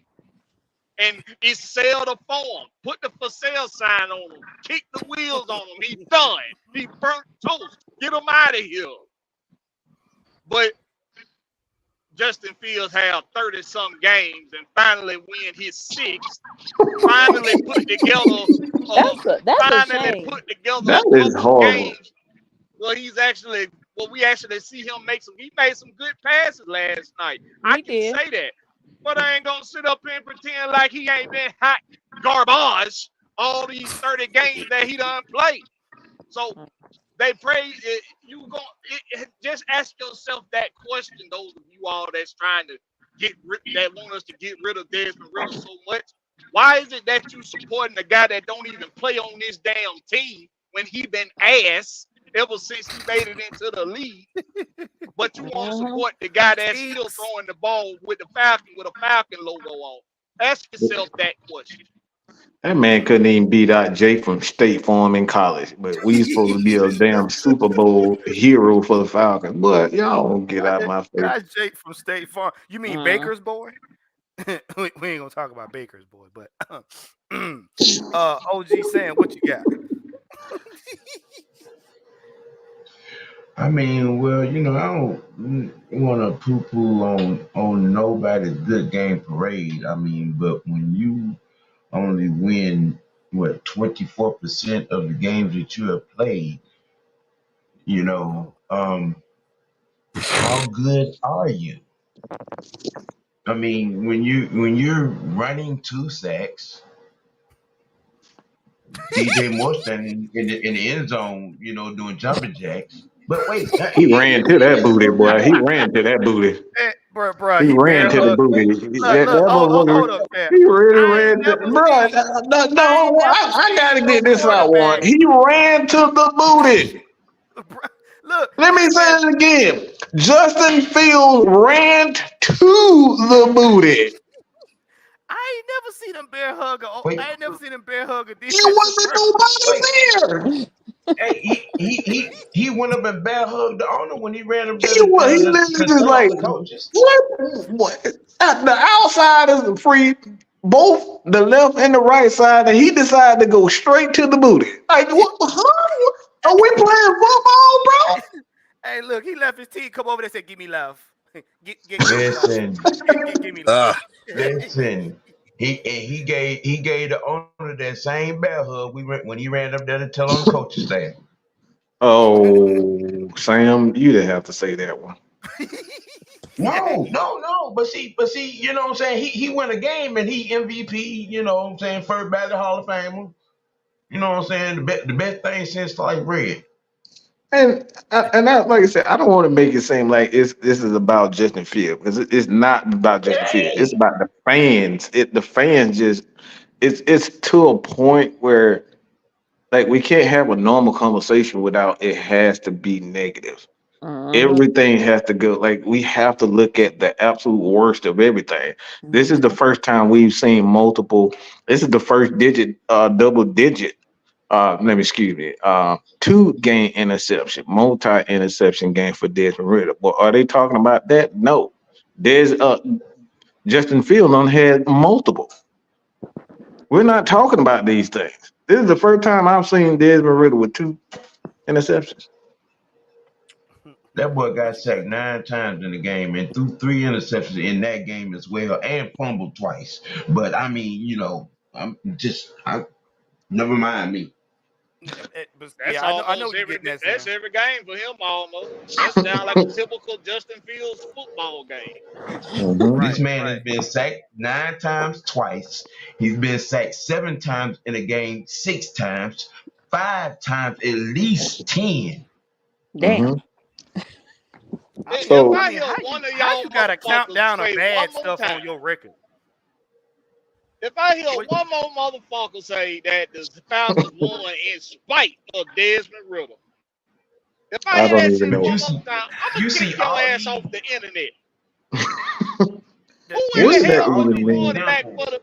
and it's sell the form. Put the for sale sign on him. Kick the wheels on him. He done. He burnt toast. Get him out of here. But Justin Fields had 30-some games and finally win his 6th. Finally put together That's a shame. That a is couple horrible. games. We actually see him he made some good passes last night. I can say that. But I ain't gonna sit up here and pretend like he ain't been hot garbage all these 30 games that he done played. So they pray just ask yourself that question, those of you all that's trying to that want us to get rid of Desmond Ritter so much. Why is it that you supporting a guy that don't even play on this damn team when he been ass ever since he made it into the league? But you want to support the guy that's still throwing the ball with a Falcon logo on. Ask yourself that question. That man couldn't even beat out Jay from State Farm in college, but we supposed to be a damn Super Bowl hero for the Falcons. But y'all don't get out my face. That's Jake from State Farm. You mean Baker's boy? we ain't gonna talk about Baker's boy, but OG Sam, what you got? I mean, well, I don't want to poo-poo on nobody's good game parade. I mean, but when you only win 24% of the games that you have played, how good are you? I mean, when you're running 2 sacks, DJ Moore standing in the end zone, doing jumping jacks. But wait, He ran to that booty, boy. He ran to that booty. Bro, He ran to the booty. Hold up, man. He really ran to, bro. No, I gotta get this out, one. He ran to the booty. Look, let me say it again. Justin Fields ran to the booty. I ain't never seen him bear hug a defensive. He wasn't nobody there. Hey, he went up and bear hugged the owner when he ran up there. He literally just like, what? The outside is free, both the left and the right side, and he decided to go straight to the booty. Like, what? Huh? Are we playing football, bro? Hey, look, he left his team, come over there and said, give me love. Listen. Give me love. Listen. He gave the owner that same bear hug when he ran up there to tell on the coaching staff. Oh, Sam, you didn't have to say that one. No. But see, you know what I'm saying? He won a game and he MVP, you know what I'm saying, first ballot Hall of Famer. You know what I'm saying? The best thing since sliced bread. And like I said, I don't want to make it seem like this is about Justin Field because it's not about Justin Field. It's Hey, about the fans. The fans just it's to a point where like we can't have a normal conversation without it has to be negative. Mhm. Everything has to go like we have to look at the absolute worst of everything. This is the first time we've seen multiple. This is the first double digit let me excuse me, two game interception, multi interception game for Desmond Ritter. But are they talking about that? No. There's Justin Field on had multiple. We're not talking about these things. This is the first time I've seen Desmond Ritter with two interceptions. that boy got sacked 9 times in the game and threw 3 interceptions in that game as well and fumbled twice. But I mean, you know, I never mind me. That's I know almost what you're getting at, that's Sam. every game for him almost. That sounds like a typical Justin Fields football game. Mhm. This Right, man has right. been sacked 9 times twice. He's been sacked 7 times in a game, 6 times, 5 times at least 10. Damn. Mhm. If So I I mean, hear one of how y'all you gotta count motherfuckers down a say one bad more stuff time, on your record? if I hear What, one more motherfucker say that the Falcons won in spite of Desmond Ritter, if I I hear don't that even shit But know. one more time, I'm gonna you kick see your all ass off these the internet. the, Who in you What the does see that hell was all the even these mean? quarterback examples for the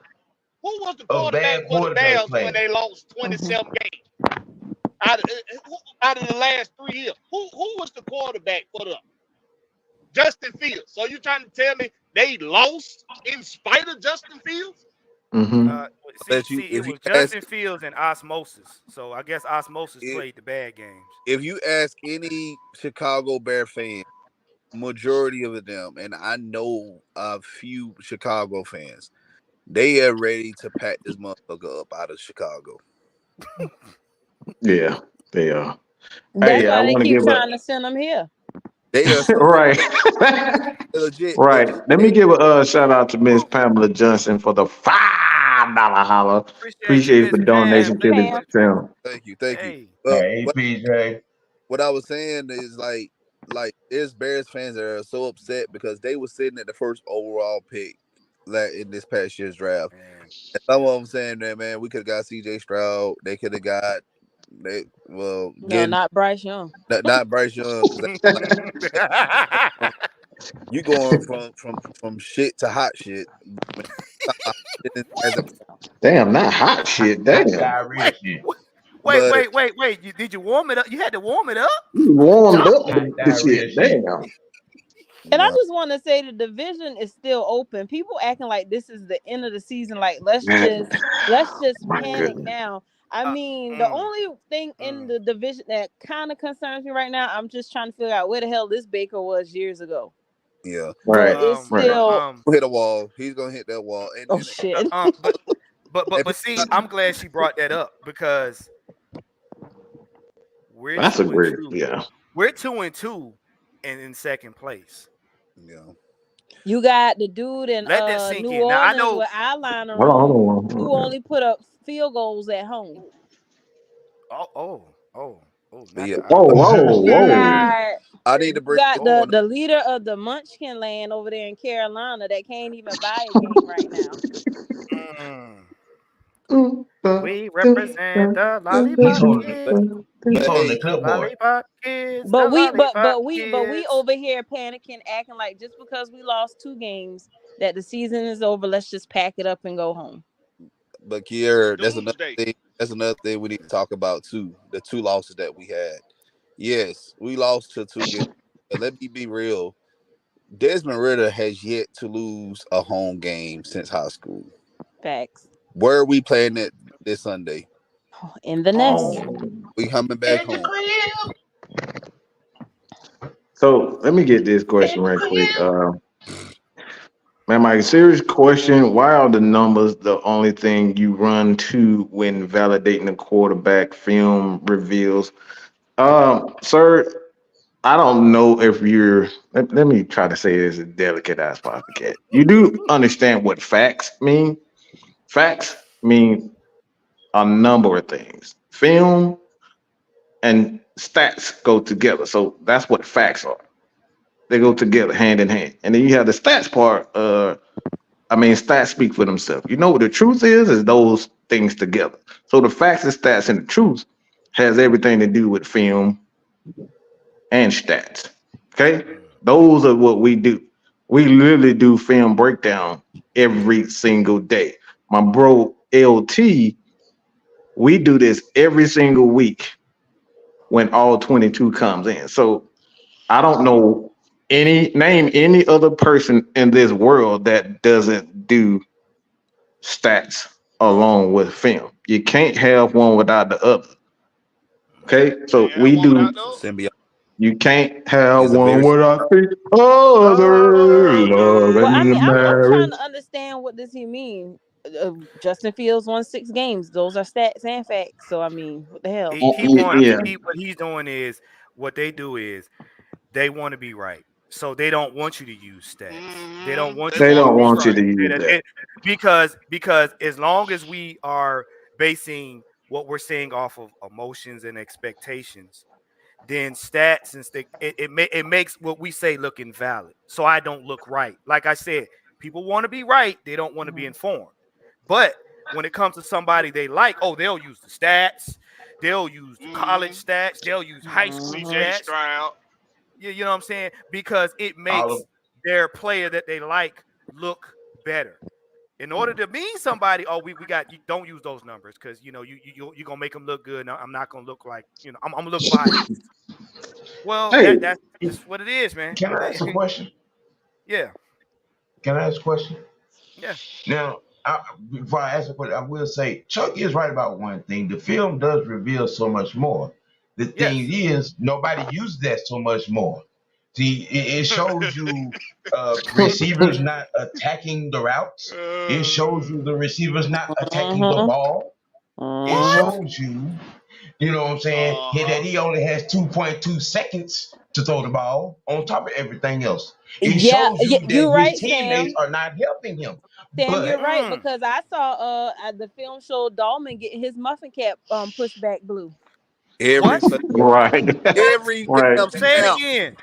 who was the of quarterback bad for the quarterback Bears when play. they lost 27 games? Out of the last 3 years, who was the quarterback for them? Justin Fields. So you trying to tell me they lost in spite of Justin Fields? Hmm. see, Let you see, it if you was ask Justin Fields and osmosis. So I guess osmosis if, played the bad games. if you ask any Chicago Bear fan, majority of them, and I know a few Chicago fans, they are ready to pack this motherfucker up out of Chicago. Yeah, they are. That's Hey, I why they want to keep give trying to send them here. They are so right. legit, Right. legit. Let me give a shout out to Miss Pamela Johnson for the $5 holler. Appreciate you, Appreciate Miss the Thank Pam. donation you, to Thank the you, Pam. Miss Pam. channel. Thank you. Hey, But Hey, PJ. what I was saying is like there's Bears fans that are so upset because they were sitting at the first overall pick like in this past year's draft. man. And some of them saying that man, we could have got CJ Stroud, they could have got No, getting not Bryce Young. not Bryce Young because you going from shit to hot shit. When you talk about shit as a Damn, not hot shit. Hot Damn. diarrhea wait, shit. wait, but wait, wait, wait. Did you warm it up? You had to warm it up. You warmed Dunk. up Hot the shit. diarrhea shit. Damn. And I no, just want to say the division is still open. People acting like this is the end of the season. Like Man, let's just my panic goodness. now. I Uh, mean, the mm, only thing in mm. the division that kind of concerns me right now, I'm just trying to figure out where the hell this Baker was years ago. yeah. But Right. it's Right. still He'll hit a wall. He's gonna hit that wall. oh And shit. but if he, see, I'm glad she brought that up because we're That's a two and great, two. yeah. We're 2-2 and in second place. yeah. You got the dude in Let that sink New in. Now I Orleans know. with eyeliner Hold on, on hold who on. only put up field goals at home. But Not yeah, the Whoa, eyeliner. whoa, You whoa. got I need to you break this got Oh, one. the leader of the Munchkin land over there in Carolina that can't even buy a game right now. mm. We represent the He's lollipop holding But kids. he's but holding the hey, The clipboard. lollipop kids. The But lollipop we kids. over here panicking, acting like just because we lost 2 games that the season is over, let's just pack it up and go home. but Kier, that's another Doomsday. thing. That's another thing we need to talk about too. The two losses that we had. Yes, we lost to two games. But let me be real. Desmond Ritter has yet to lose a home game since high school. Facts. Where are we playing it this Sunday? In the nest. Home. We coming back In the home. crib. So let me get this In question the right quick. crib. Man, my serious question: why are the numbers the only thing you run to when validating the quarterback film reveals? Sir, I don't know if you're. Let me try to say this as delicate as possible. You do understand what facts mean? Facts mean a number of things. Film and stats go together. So that's what facts are. They go together hand in hand. And then you have the stats part. Stats speak for themselves. You know what the truth is those things together. So the facts and stats and the truth has everything to do with film and stats. Okay? Those are what we do. We literally do film breakdown every single day. My bro LT, we do this every single week when all 22 comes in. So I don't know any other person in this world that doesn't do stats along with film. You can't have one without the other. Okay, so Can't have we one do. without the other. Symbiote You can't have is a one very without the other. Love Well, I and mean, I'm trying marriage. to understand what does he mean. Justin Fields won 6 games. Those are stats and facts. So I mean, what the hell? He want Yeah, what he's doing is what they do is they want to be right. So they don't want you to use stats. They don't want They you they to want to don't be use want you right. to use that. because as long as we are basing what we're saying off of emotions and expectations, then stats and it makes what we say look invalid. So I don't look right. Like I said, people want to be right, they don't want to be Mhm. informed. But when it comes to somebody they like, oh, they'll use the stats, they'll use the college Mm-hmm. stats, they'll use high school CJ Mhm. stats. Stroud. You know what I'm saying? Because it All of makes their player that they like look better. In order to be somebody, oh, we got you don't use those numbers because you're gonna make them look good. And I'm not gonna look like I'm gonna look biased. Well, Hey, that's just what it is, man. Can I ask a question? Yeah, Can I ask a question? yeah, Now, before I ask a question, I will say Chuck is right about one thing. The film does reveal so much more. The thing yes. is, nobody uses that so much more. See, it shows you receivers not attacking the routes. It shows you the receivers not attacking the Mhm. ball. It What? Mhm. shows you, you know what I'm saying, that Uh-huh. he only has 2.2 seconds to throw the ball on top of everything else. It Yeah, shows yeah, you that you're his right, teammates Sam. are not helping him. Sam, you're But right Mm. because I saw at the film show Dolman get his muffin cap pushed back blue. every What? play, right, What? every right. damn Say it snap. again.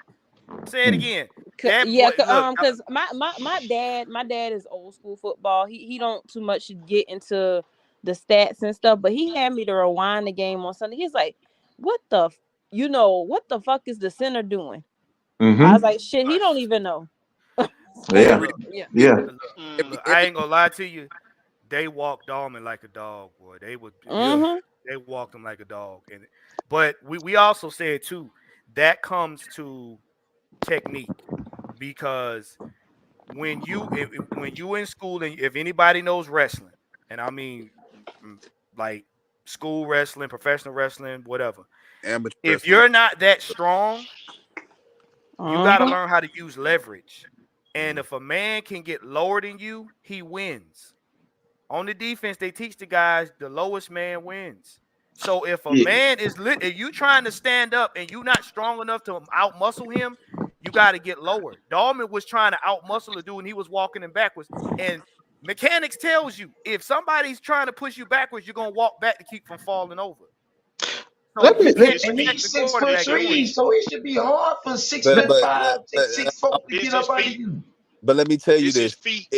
Say it again. That Yeah, boy. Look. cause my dad is old school football. He don't too much get into the stats and stuff, but he had me to rewind the game on Sunday. He's like, "What the, what the fuck is the center doing?" I was Mm-hmm. like, "Shit, he don't even know." So Yeah, Every Look. yeah. yeah. Look. Mm. Look. I every ain't gonna lie to you. They walked Dallman like a dog, boy. They would. Yeah, Mhm. they walked him like a dog. But we also said too that comes to technique because when you in school and if anybody knows wrestling, and I mean like school wrestling, professional wrestling, whatever. amateur If wrestling. you're not that strong, you got to Mhm. learn how to use leverage. And if a man can get lower than you, he wins. On the defense, they teach the guys the lowest man wins. So if a Yeah. man if you trying to stand up and you not strong enough to outmuscle him, you got to get lower. Dahlman was trying to outmuscle a dude and he was walking him backwards. And mechanics tells you if somebody's trying to push you backwards, you're gonna walk back to keep from falling over. So Let you me. It's Let, can't his and feet. protect he's the six foot quarterback It's doing three, that. so it should be hard for six But foot but five, but but, six four to it's get his up under feet. you. but let me tell you It's his this. feet.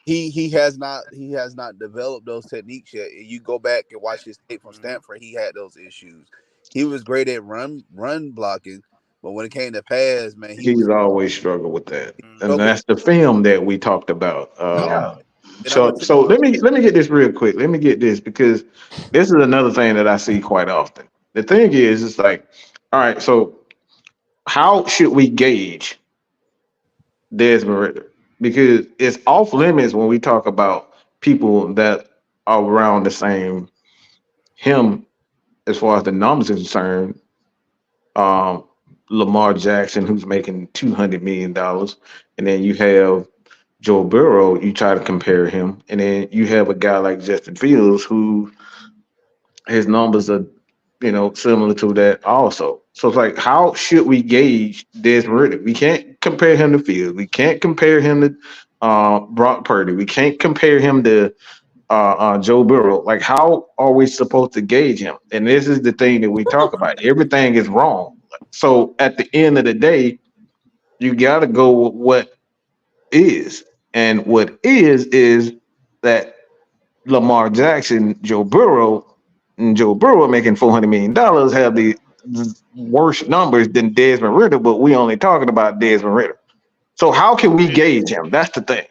He has not developed those techniques yet. You go back and watch his tape from Mhm. Stanford. He had those issues. He was great at run blocking, but when it came to pass, man, he's always struggled with that, and Mhm. struggled. that's the film that we talked about. Um, Yeah. and I'm gonna So tell so let me get this real quick. Let me get this because this is another thing that I see quite often. The thing is, it's like, all right, so how should we gauge Desmond Ritter? Because it's off limits when we talk about people that are around the same him as far as the numbers is concerned. Um, Lamar Jackson, who's making $200 million, and then you have Joe Burrow, you try to compare him, and then you have a guy like Justin Fields who his numbers are, similar to that also. So it's like, how should we gauge Desmond Ridder? We can't compare him to Fields. We can't compare him to Brock Purdy. We can't compare him to Joe Burrow. Like, how are we supposed to gauge him? And this is the thing that we talk about. Everything is wrong. So at the end of the day, you got to go with what is. And what is that Lamar Jackson, and Joe Burrow making $400 million have the worse numbers than Desmond Ridder, but we only talking about Desmond Ridder. So how can we gauge him? That's the thing.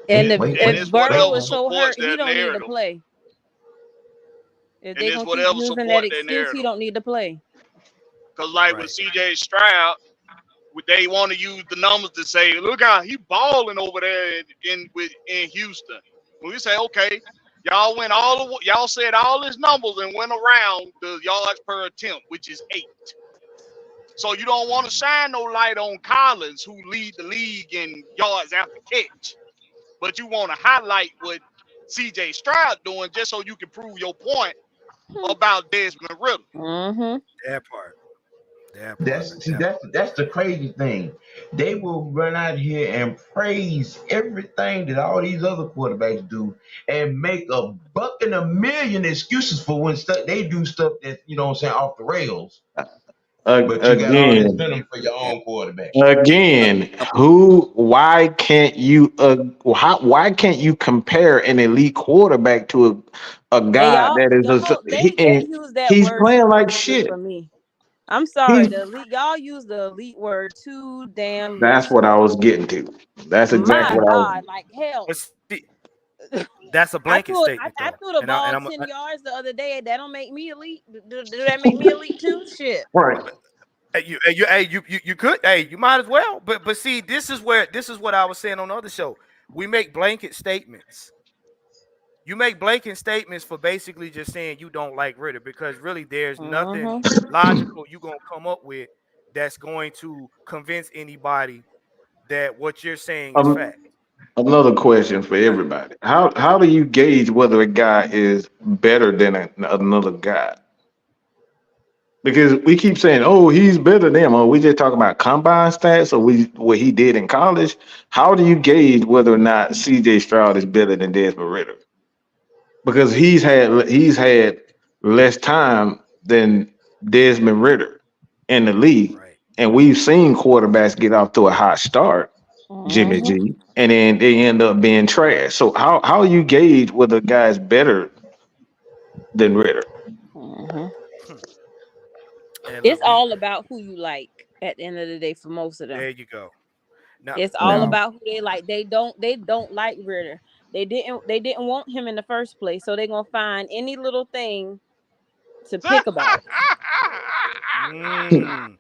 And And if it's Burrow whatever is so supports hurt, he their don't need to narrative. play. If And they it's gonna keep whatever using that support their excuse, he narrative. don't need to play. Because like with CJ Stroud, they want to use the numbers to say, look out, he balling over there in Houston. When we say, okay, y'all said all his numbers and went around the yards per attempt, which is 8. So you don't want to shine no light on Collins, who lead the league in yards after catch, but you want to highlight what CJ Stroud doing just so you can prove your point about Desmond Ridder. Mm-hmm. That part. That's the crazy thing. They will run out here and praise everything that all these other quarterbacks do, and make a buck and a million excuses for when they do stuff that off the rails. But you got all this Again, venom for your own quarterback. again, why can't you compare an elite quarterback to a And guy that they use that he's word playing too like loosely shit? for me. I'm sorry, He's y'all use the elite word too damn That's what loosely. I was getting to. That's exactly My what I was. God, like hell. But see, that's a I blanket threw statement I though, threw the and I, ball and I'm 10 yards the other day. That don't make me elite. Do that make me elite too? Shit. Right. you could, you might as well. But see, this is what I was saying on the other show. We make blanket statements. You make blanket statements for basically just saying you don't like Ritter, because really there's nothing Mm-hmm. logical you're gonna come up with that's going to convince anybody that what you're saying is Um, fact. Another question for everybody: How do you gauge whether a guy is better than another guy? Because we keep saying, "Oh, he's better than him." Or we just talking about combine stats, or what he did in college. How do you gauge whether or not C.J. Stroud is better than Desmond Ridder? Because he's had less time than Desmond Ridder in the league, Right. and we've seen quarterbacks get off to a hot start, Jimmy Mm-hmm. G, and then they end up being trash. So how you gauge whether a guy's better than Ridder? Mm-hmm. And It's look, all about who you like at the end of the day for most of them. there you go. Now, It's all Now, about who they like. They don't like Ritter. They didn't want him in the first place. So they're gonna find any little thing to pick about. mm,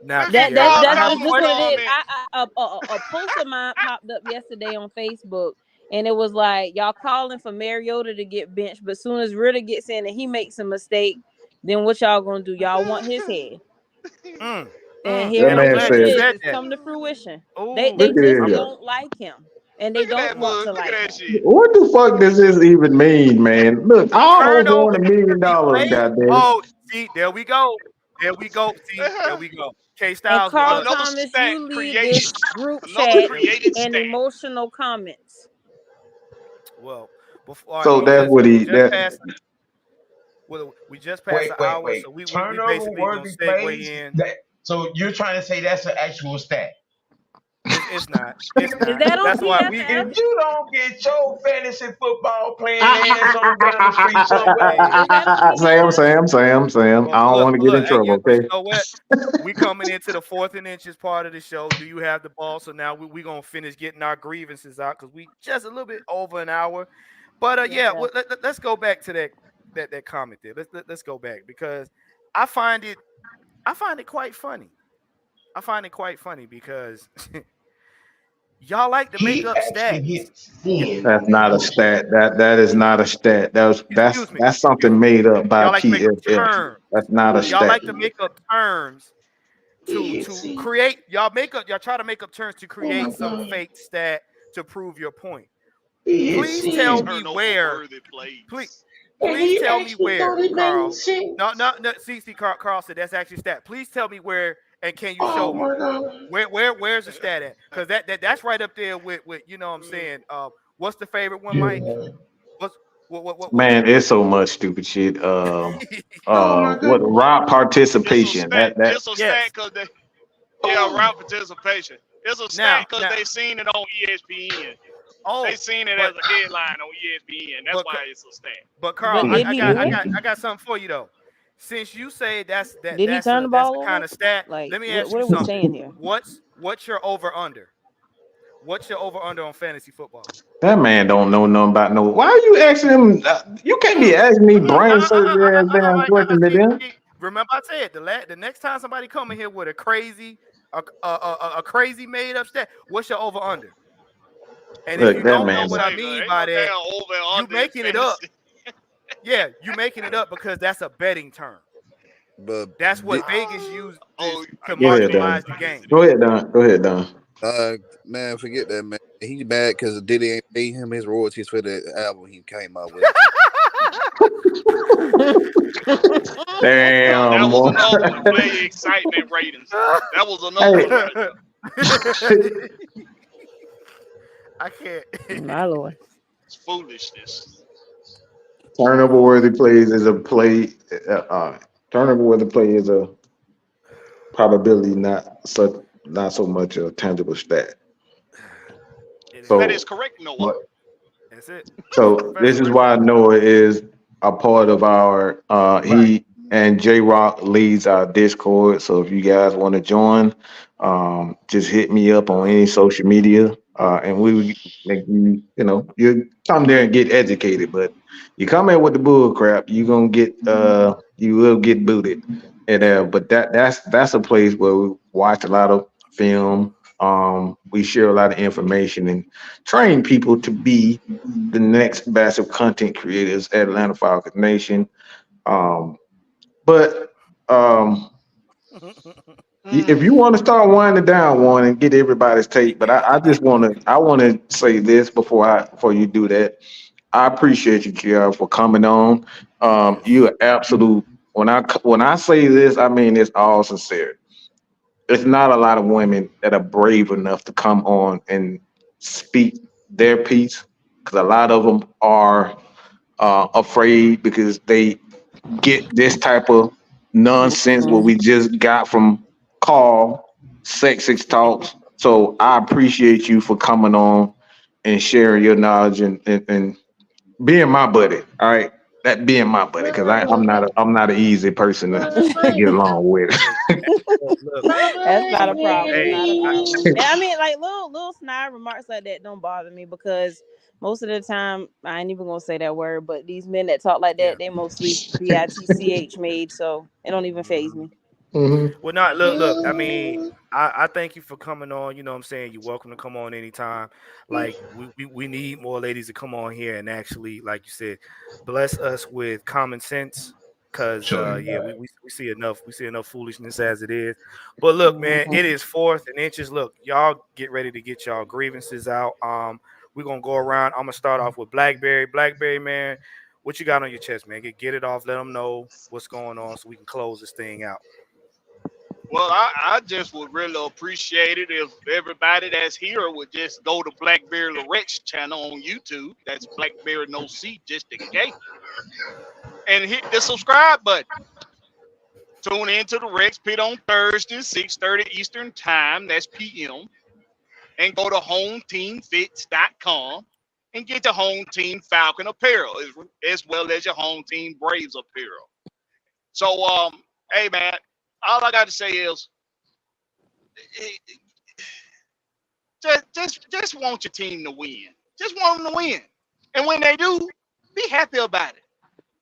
now Look at see, That I, that's Carl I that's have a just, Thomas just what it question. is. comment. A post of mine popped up yesterday on Facebook, and it was like, y'all calling for Mariota to get benched, but soon as Ritter gets in and he makes a mistake, then what y'all gonna do? Y'all want his head. And here that And I'm man here glad it you said, is. said It's that. come to fruition. They Oh, they "Look at just I'm here. don't like him, and they Look at don't that want mug. to Look at like that him. shit. What the fuck does this even mean, man? Look, I almost turnover. won $1 million. Wait. Goddamn. Oh, see, there we go. There we go. See, there we go. K And Styles with Carl us. Another Thomas, stat you lead creation. this group Another chat There we created and stat. emotional comments. well. Before, all right, So that's what we he just that. passed. Well, we just passed an hour, Wait. so we Turnover basically gonna worthy segue plays. in. So you're trying to say that's an actual stat? It's not. It's Is not. that on That's why we If PFF? you don't get your fantasy football playing ass on down the street somewhere, hey Is that on Sam, PFF? Sam, Sam, Sam. Well, I don't look, want to get in look, hey, trouble, but okay? you know what? We coming into the fourth and inches part of the show. Do you have the ball? So now we gonna finish getting our grievances out because we just a little bit over an hour. But Yes, yeah, sir. let's go back to that comment there. Let's go back because I find it quite funny. I find it quite funny because y'all like to make he up actually stats. hit 10 That's on that not a motion. stat. That is not a stat. That's Excuse me. that's Excuse something me. made up by Y'all like to make up PFF. terms. That's not a Y'all stat. like to make up terms to See, create. Y'all try to make up terms to oh my create some god, fake stat to prove your point. He is Please tell seeing. me Turnover where. worthy plays. Please tell me actually where, don't Carl. make sense. No. See, Carl said that's actually stat. Please tell me where, and can you show Oh me my God. where's the stat at? Because that's right up there with you know what I'm saying. What's the favorite one, Mike? Yeah. What's what Man, it's so much stupid shit. Oh my What goodness. route It's a participation? stat. That It's a Yes. stat because they Oh. route participation. It's a Now stat because they seen it on ESPN. They oh, seen it as but a headline on ESPN. That's but why it's a stat. but Carl, But mm, did he do it? I got something for you though. Since you say Did he turn the that's a ball kind over? of stat, Like, let me ask what you are we something. saying here? What's your over under? What's your over under on fantasy football? that man don't know nothing about no. Why are you asking him? You can't be asking me brain surgery ass damn questions, then. See, remember I said the next time somebody come in here with a crazy a crazy made up stat, what's your over under? And if Look, you that Ain't don't no know man. what I say no. mean Ain't by no that, damn over and you under in making it up. fantasy. Yeah, you making it up because that's a betting term. But That's did, what Vegas uses Oh, to Go yes it ahead, is. Don. marginalize the Yes game. it Go is. ahead, Don. Go ahead, Don. man, forget that, man. He mad because Diddy ain't pay him his royalties for the album he came out with. No, that Damn, was boy. another one to play excitement ratings. That was another Hey, one right there. I can't. My lord. It's foolishness. turnover worthy plays is a play. Turnover worthy play is a probability, not so much a tangible stat. It is. That is So correct, Noah. what? That's it. So Professor, this is way to why go. Noah is a part of our. He and J Rock leads our Discord. So if you guys want to join, just hit me up on any social media, and we will make you. You know, you come there and get educated. But you come in with the bull crap, you gonna get. You will get booted. And but that's a place where we watch a lot of film. We share a lot of information and train people to be the next batch of content creators at Atlanta Falcons Nation. Um, but if Mm. you want to start winding down one and get everybody's take, but I just want to say this before you do that. I appreciate you, Kiara, for coming on. Yes. You are absolute. When I say this, I mean it's all sincere. There's not a lot of women that are brave enough to come on and speak their piece because a lot of them are afraid because they get this type of nonsense what we just got from Carl, sexist talks. So I appreciate you for coming on and sharing your knowledge and being my buddy. All right, that being my buddy because I'm not an easy person to get along with. Hey, look. That's not a problem. Hey, Not a I, problem. And I mean, like little snide remarks like that don't bother me because most of the time I ain't even gonna say that word. But these men that talk like yeah. that, they mostly bitch made, so it don't even phase me. Mhm. Well, not look. I mean, I thank you for coming on. You know what I'm saying? You're welcome to come on anytime. Like we need more ladies to come on here and actually, like you said, bless us with common sense. Cause Show you yeah, right. we see enough foolishness as it is. But look, man, Mhm. it is fourth and inches. Look, y'all get ready to get y'all grievances out. We're gonna go around. I'm gonna start off with Blackberry. Blackberry, man, what you got on your chest, man? Get it off. Let them know what's going on so we can close this thing out. Well, I just would really appreciate it if everybody that's here would just go to Blackberry Lorex channel on YouTube. That's Blackberry No C, just a K, and hit the subscribe button. Tune into the Rex Pit on Thursday, 6:30 Eastern Time. That's PM. And go to HomeTeamFits.com and get the Home Team Falcon apparel as well as your Home Team Braves apparel. So, hey man, all I got to say is eh, just want your team to win. Just want them to win. And when they do, be happy about it.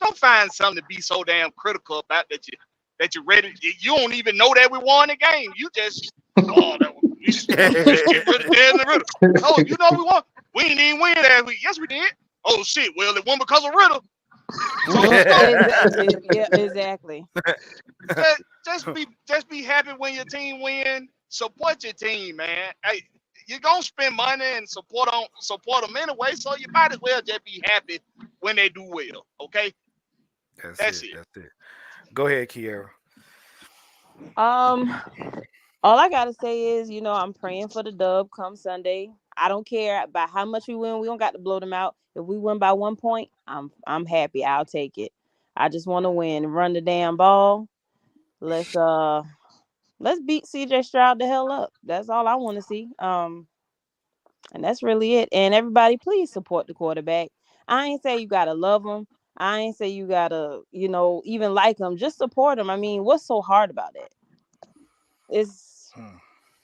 Don't find something to be so damn critical about that you're ready. You don't even know that we won the game. You just we just get rid of Desmond Ritter. Oh, you know we won. We didn't even win that week. Yes, we did. Oh shit. Well, it won because of Ritter. So you know, Yeah, exactly. just be happy when your team win. Support your team, man. Hey, you're gonna spend money and support them anyway. So you might as well just be happy when they do well. Okay, that's it. That's it. Go ahead, Kiera. All I gotta say is, I'm praying for the dub come Sunday. I don't care about how much we win. We don't got to blow them out. If we win by 1 point, I'm happy. I'll take it. I just want to win. Run the damn ball. Let's beat CJ Stroud the hell up. That's all I want to see. And that's really it. And everybody, please support the quarterback. I ain't say you gotta love him. I ain't say you gotta, even like him. Just support him. I mean, what's so hard about it?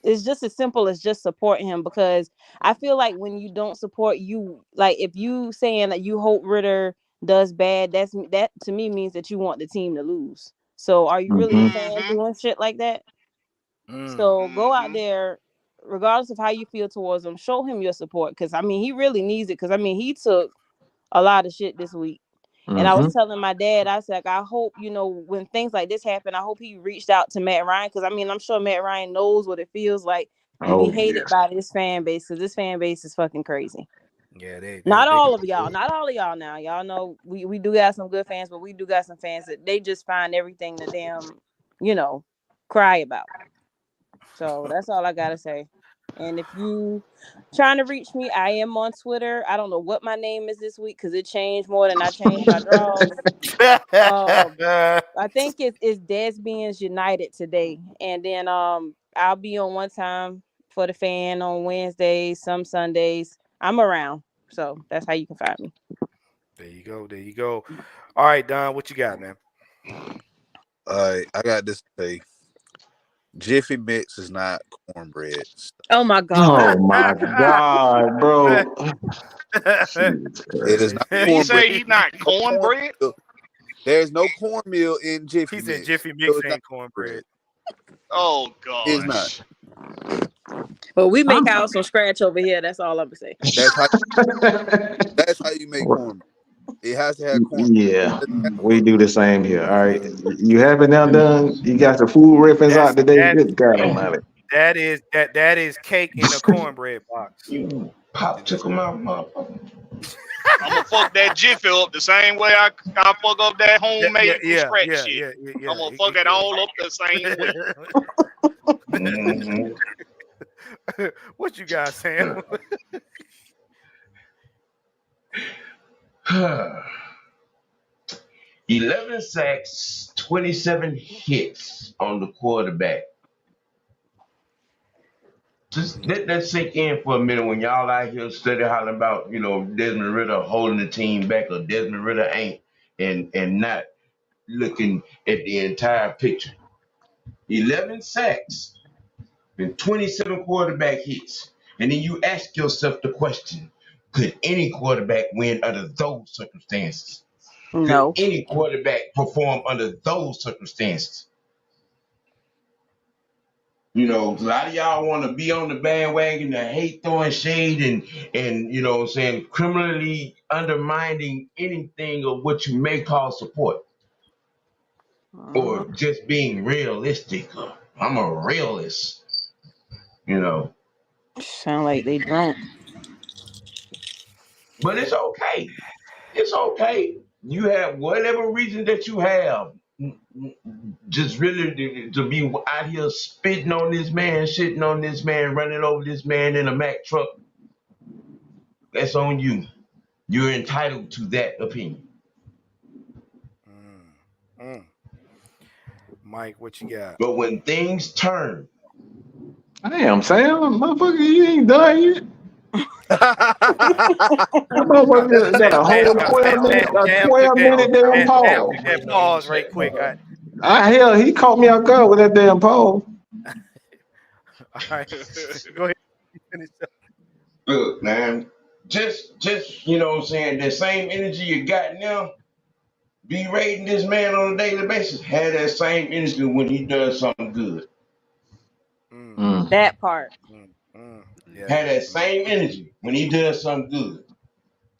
It's just as simple as just supporting him, because I feel like when you don't support, you like, if you saying that you hope Ritter does bad, that to me means that you want the team to lose. So are you really a fan doing shit like that? So go out there, regardless of how you feel towards him, show him your support, because I mean he really needs it, because I mean he took a lot of shit this week. And I was telling my dad, I said, I hope, when things like this happen, I hope he reached out to Matt Ryan, because I mean, I'm sure Matt Ryan knows what it feels like to be hated by this fan base, because this fan base is fucking crazy. Yeah, not all of y'all now. Y'all know we do got some good fans, but we do got some fans that they just find everything to damn, cry about. So that's all I gotta say. And if you trying to reach me, I am on Twitter. I don't know what my name is this week because it changed more than I changed my draws. I think it's Desbians United today. And then I'll be on One Time for the Fan on Wednesdays, some Sundays. I'm around. So that's how you can find me. There you go. All right, Don, what you got, man? All right, I got this to say. Jiffy Mix is not cornbread. Oh my God. Oh my God, bro. It is not Did he cornbread. say he's not cornbread? There's no cornmeal in Jiffy He Mix. said Jiffy Mix So it's ain't not cornbread. Oh gosh. It's not. But we make ours from scratch over here. That's all I'm gonna say. That's how you make cornbread. It has to have corn. Yeah, we do the same here. All right, you have it now done. You got the food reference out today. Good God Almighty. That is cake in a cornbread box. You pop took them out, motherfucker. I'm gonna fuck that Jiffy up the same way I fuck up that homemade from scratch shit. I'm gonna fuck it all up the same way. What you got, Sam? 11 sacks, 27 hits on the quarterback. Just let that sink in for a minute when y'all out here steady hollering about, Desmond Ritter holding the team back or Desmond Ritter ain't, and not looking at the entire picture. 11 sacks and 27 quarterback hits. And then you ask yourself the question, could any quarterback win under those circumstances? No. Could any quarterback perform under those circumstances? A lot of y'all want to be on the bandwagon, the hate throwing shade and criminally undermining anything of what you may call support. Or just being realistic. I'm a realist. Sound like they drunk. But it's okay. It's okay. You have whatever reason that you have. Just really to be out here spitting on this man, shitting on this man, running over this man in a Mack truck. That's on you. You're entitled to that opinion. Mike, what you got? But when things turn. Damn, Sam, motherfucker, you ain't done yet. Motherfucker got a whole 12-minute damn pause. That pause right quick. Hell, he caught me off guard with that damn pause. All right, go ahead. Finish up. Look, man, just the same energy you got now, be rating this man on a daily basis. Have that same energy when he does something good. That part. Yeah. Have that same energy when he does something good.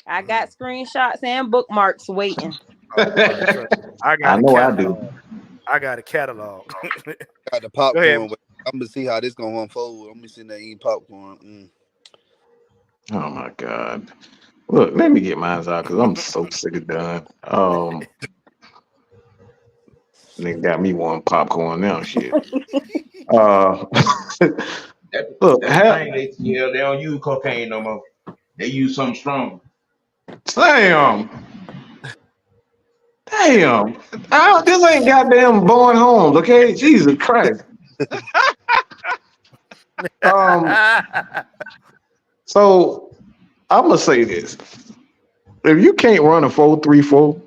I got screenshots and bookmarks waiting. I know I do. I got a catalog. Got the popcorn. I'm gonna see how this gonna unfold. I'm gonna sitting there eating popcorn. Oh my God. Look, let me get mine out because I'm so sick of done. Nigga got me wanting popcorn now. Shit. Uh, look, That's the thing. They don't use cocaine no more. They use something strong. damn, damn. This ain't goddamn Bowen Homes, okay? Jesus Christ. Um, so I'm gonna say this: if you can't run a 4.34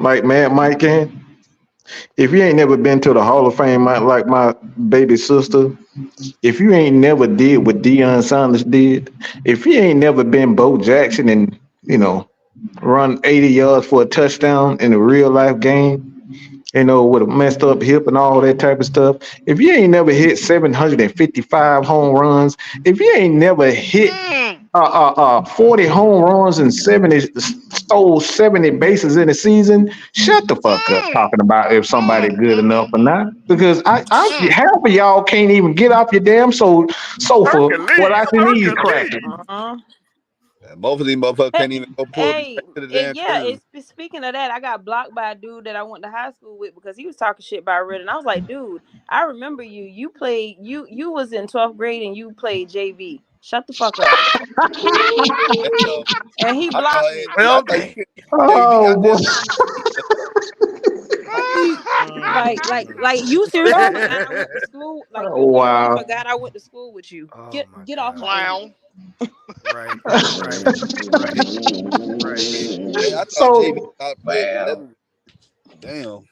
like Mad Mike can, if you ain't never been to the Hall of Fame like my baby sister, if you ain't never did what Deion Sanders did, if you ain't never been Bo Jackson and run 80 yards for a touchdown in a real life game, with a messed up hip and all that type of stuff. If you ain't never hit 755 home runs, if you ain't never hit 40 home runs and 70 bases in a season, shut the fuck up talking about if somebody good enough or not. Because half of y'all can't even get off your damn sofa without your knees cracking. Most of these motherfuckers can't even go pull the Hey, to the damn curb. speaking of that, I got blocked by a dude that I went to high school with because he was talking shit about Red, and I was like, dude, I remember you. You played. You was in 12th grade and you played JV. Shut the fuck up. Damn. And he I thought, blocked me. I Well, thought you could JV Oh out there. boy. Like you seriously forgot I went to school. Like Oh, you literally wow. forgot I went to school with you. oh my Get off God. my age. Clown. Right, right, right, right. Hey, I thought JV So out playing the Wow. level. Damn.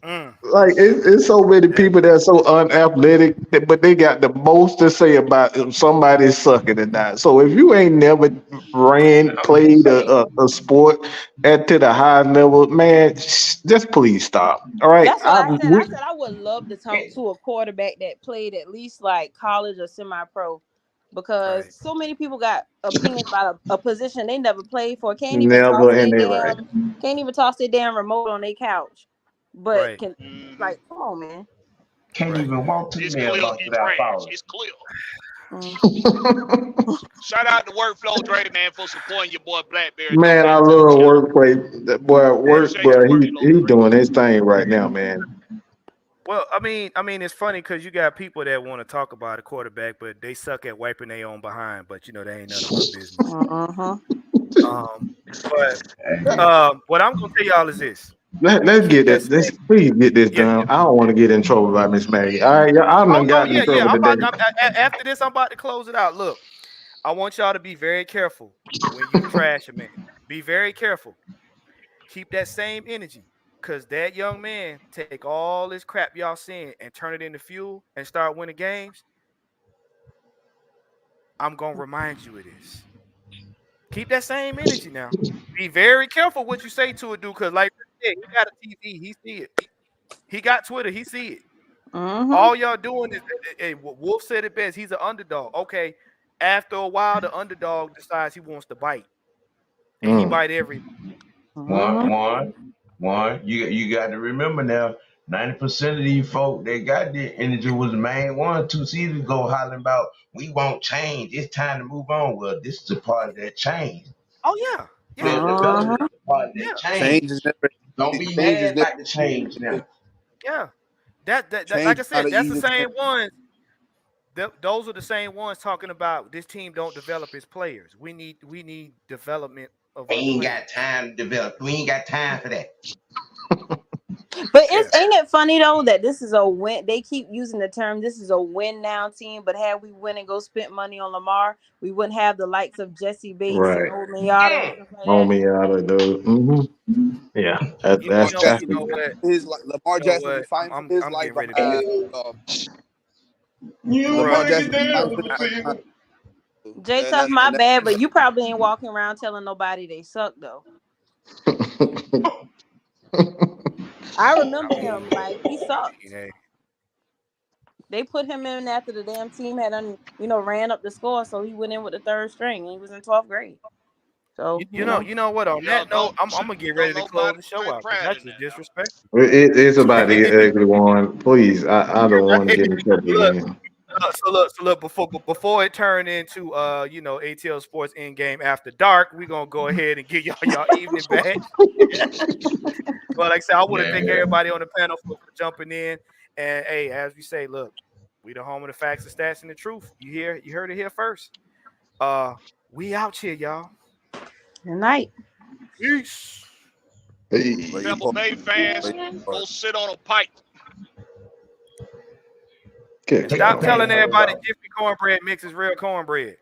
Mm. like it's so many That, people that are so unathletic, but they got the most to say about if somebody's sucking or not. So if you ain't never I'm just played saying. a sport to the high level, man, just please stop. All right, That's what I said. I said I would love to talk to a quarterback that played at least like college or semi-pro, because right. so many people got opinions about a position they never played for. never in their life. Can't even toss their damn remote on their couch. But Right. can Mm-hmm. like, come on, man. Can't Right. even walk to the It's clear mailbox he without trash. falling. It's clear. Mm. Shout out to Workflow Dre, man, for supporting your boy Blackberry. No Man, I cap to the love channel. workplace. That boy, Appreciate your workload, he Dre. doing his thing right now, man. Well, I mean, it's funny because you got people that want to talk about a quarterback, but they suck at wiping their own behind. But they ain't none of my business. Uh-huh. Um, but Hey, what I'm gonna tell y'all is this: Let's keep get that it. same. Let's please get this Yeah. done. I don't want to get in trouble by Miss Maggie. All right, I Oh, done oh gotten in yeah, yeah. trouble today. After this, I'm about to close it out. Look, I want y'all to be very careful when you trash a man. Be very careful. Keep that same energy. Cause that young man take all this crap y'all seeing and turn it into fuel and start winning games. I'm gonna remind you of this. Keep that same energy now. Be very careful what you say to a dude, cause like I said, he got a TV, he see it. He got Twitter, he see it. Uh-huh. All y'all doing is, Wolf said it best. He's an underdog. Okay, after a while, the underdog decides he wants to bite, and he Mm. bite every. one, Uh-huh. one, one. You got to remember now. 90% of these folk that got the energy was the main one 2 seasons ago hollering about we won't change. It's time to move on. Well, this is a part of that change. Oh yeah, Player yeah, development Uh-huh. is a part of that yeah, change. Change is never Don't be change is mad never about the change now. yeah. That change like I is not said, an that's the easy same change. ones. Those are the same ones talking about this team don't develop its players. We need development of We our ain't got players. time to develop. We ain't got time for that. But Yeah. ain't it funny though that this is a win? They keep using the term "this is a win now team," but had we win and go spent money on Lamar, we wouldn't have the likes of Jesse Bates and Right. Old Mayada and Mm. stuff like On that. me out of those. Yeah. You Lamar know, That's you Jackson know the what, Lamar you know Jackson be what. fighting for his I'm life getting ready to. behind Hey, you Lamar Bruh, better get Jackson be down fighting with for the his life behind. receiver. J And Tough, that my and that bad, but you probably ain't walking around telling nobody they suck though. I I remember mean, him like he sucked. hey, They put him in after the damn team had ran up the score, so he went in with the third string and he was in 12th grade. So You know what? On Y'all that note, I'm don't gonna get ready to know close about the show Trey out because Pratt that's in just there. disrespectful. It's about to get ugly, one. Please, I don't want to get in trouble Look, again. so look, before it turned into ATL Sports Endgame After Dark, we're gonna go ahead and get y'all evening back. But like I said, I want to thank Yeah. everybody on the panel for jumping in. And hey, as we say, look, we the home of the facts, the stats, and the truth. You heard it here first. We out here, y'all. good night. Peace. Play Hey, your Pebble part. Bay fans, Play your go part. sit on a pipe. good And Take the stop God. telling pantyhose everybody off. Jiffy cornbread mix is real cornbread.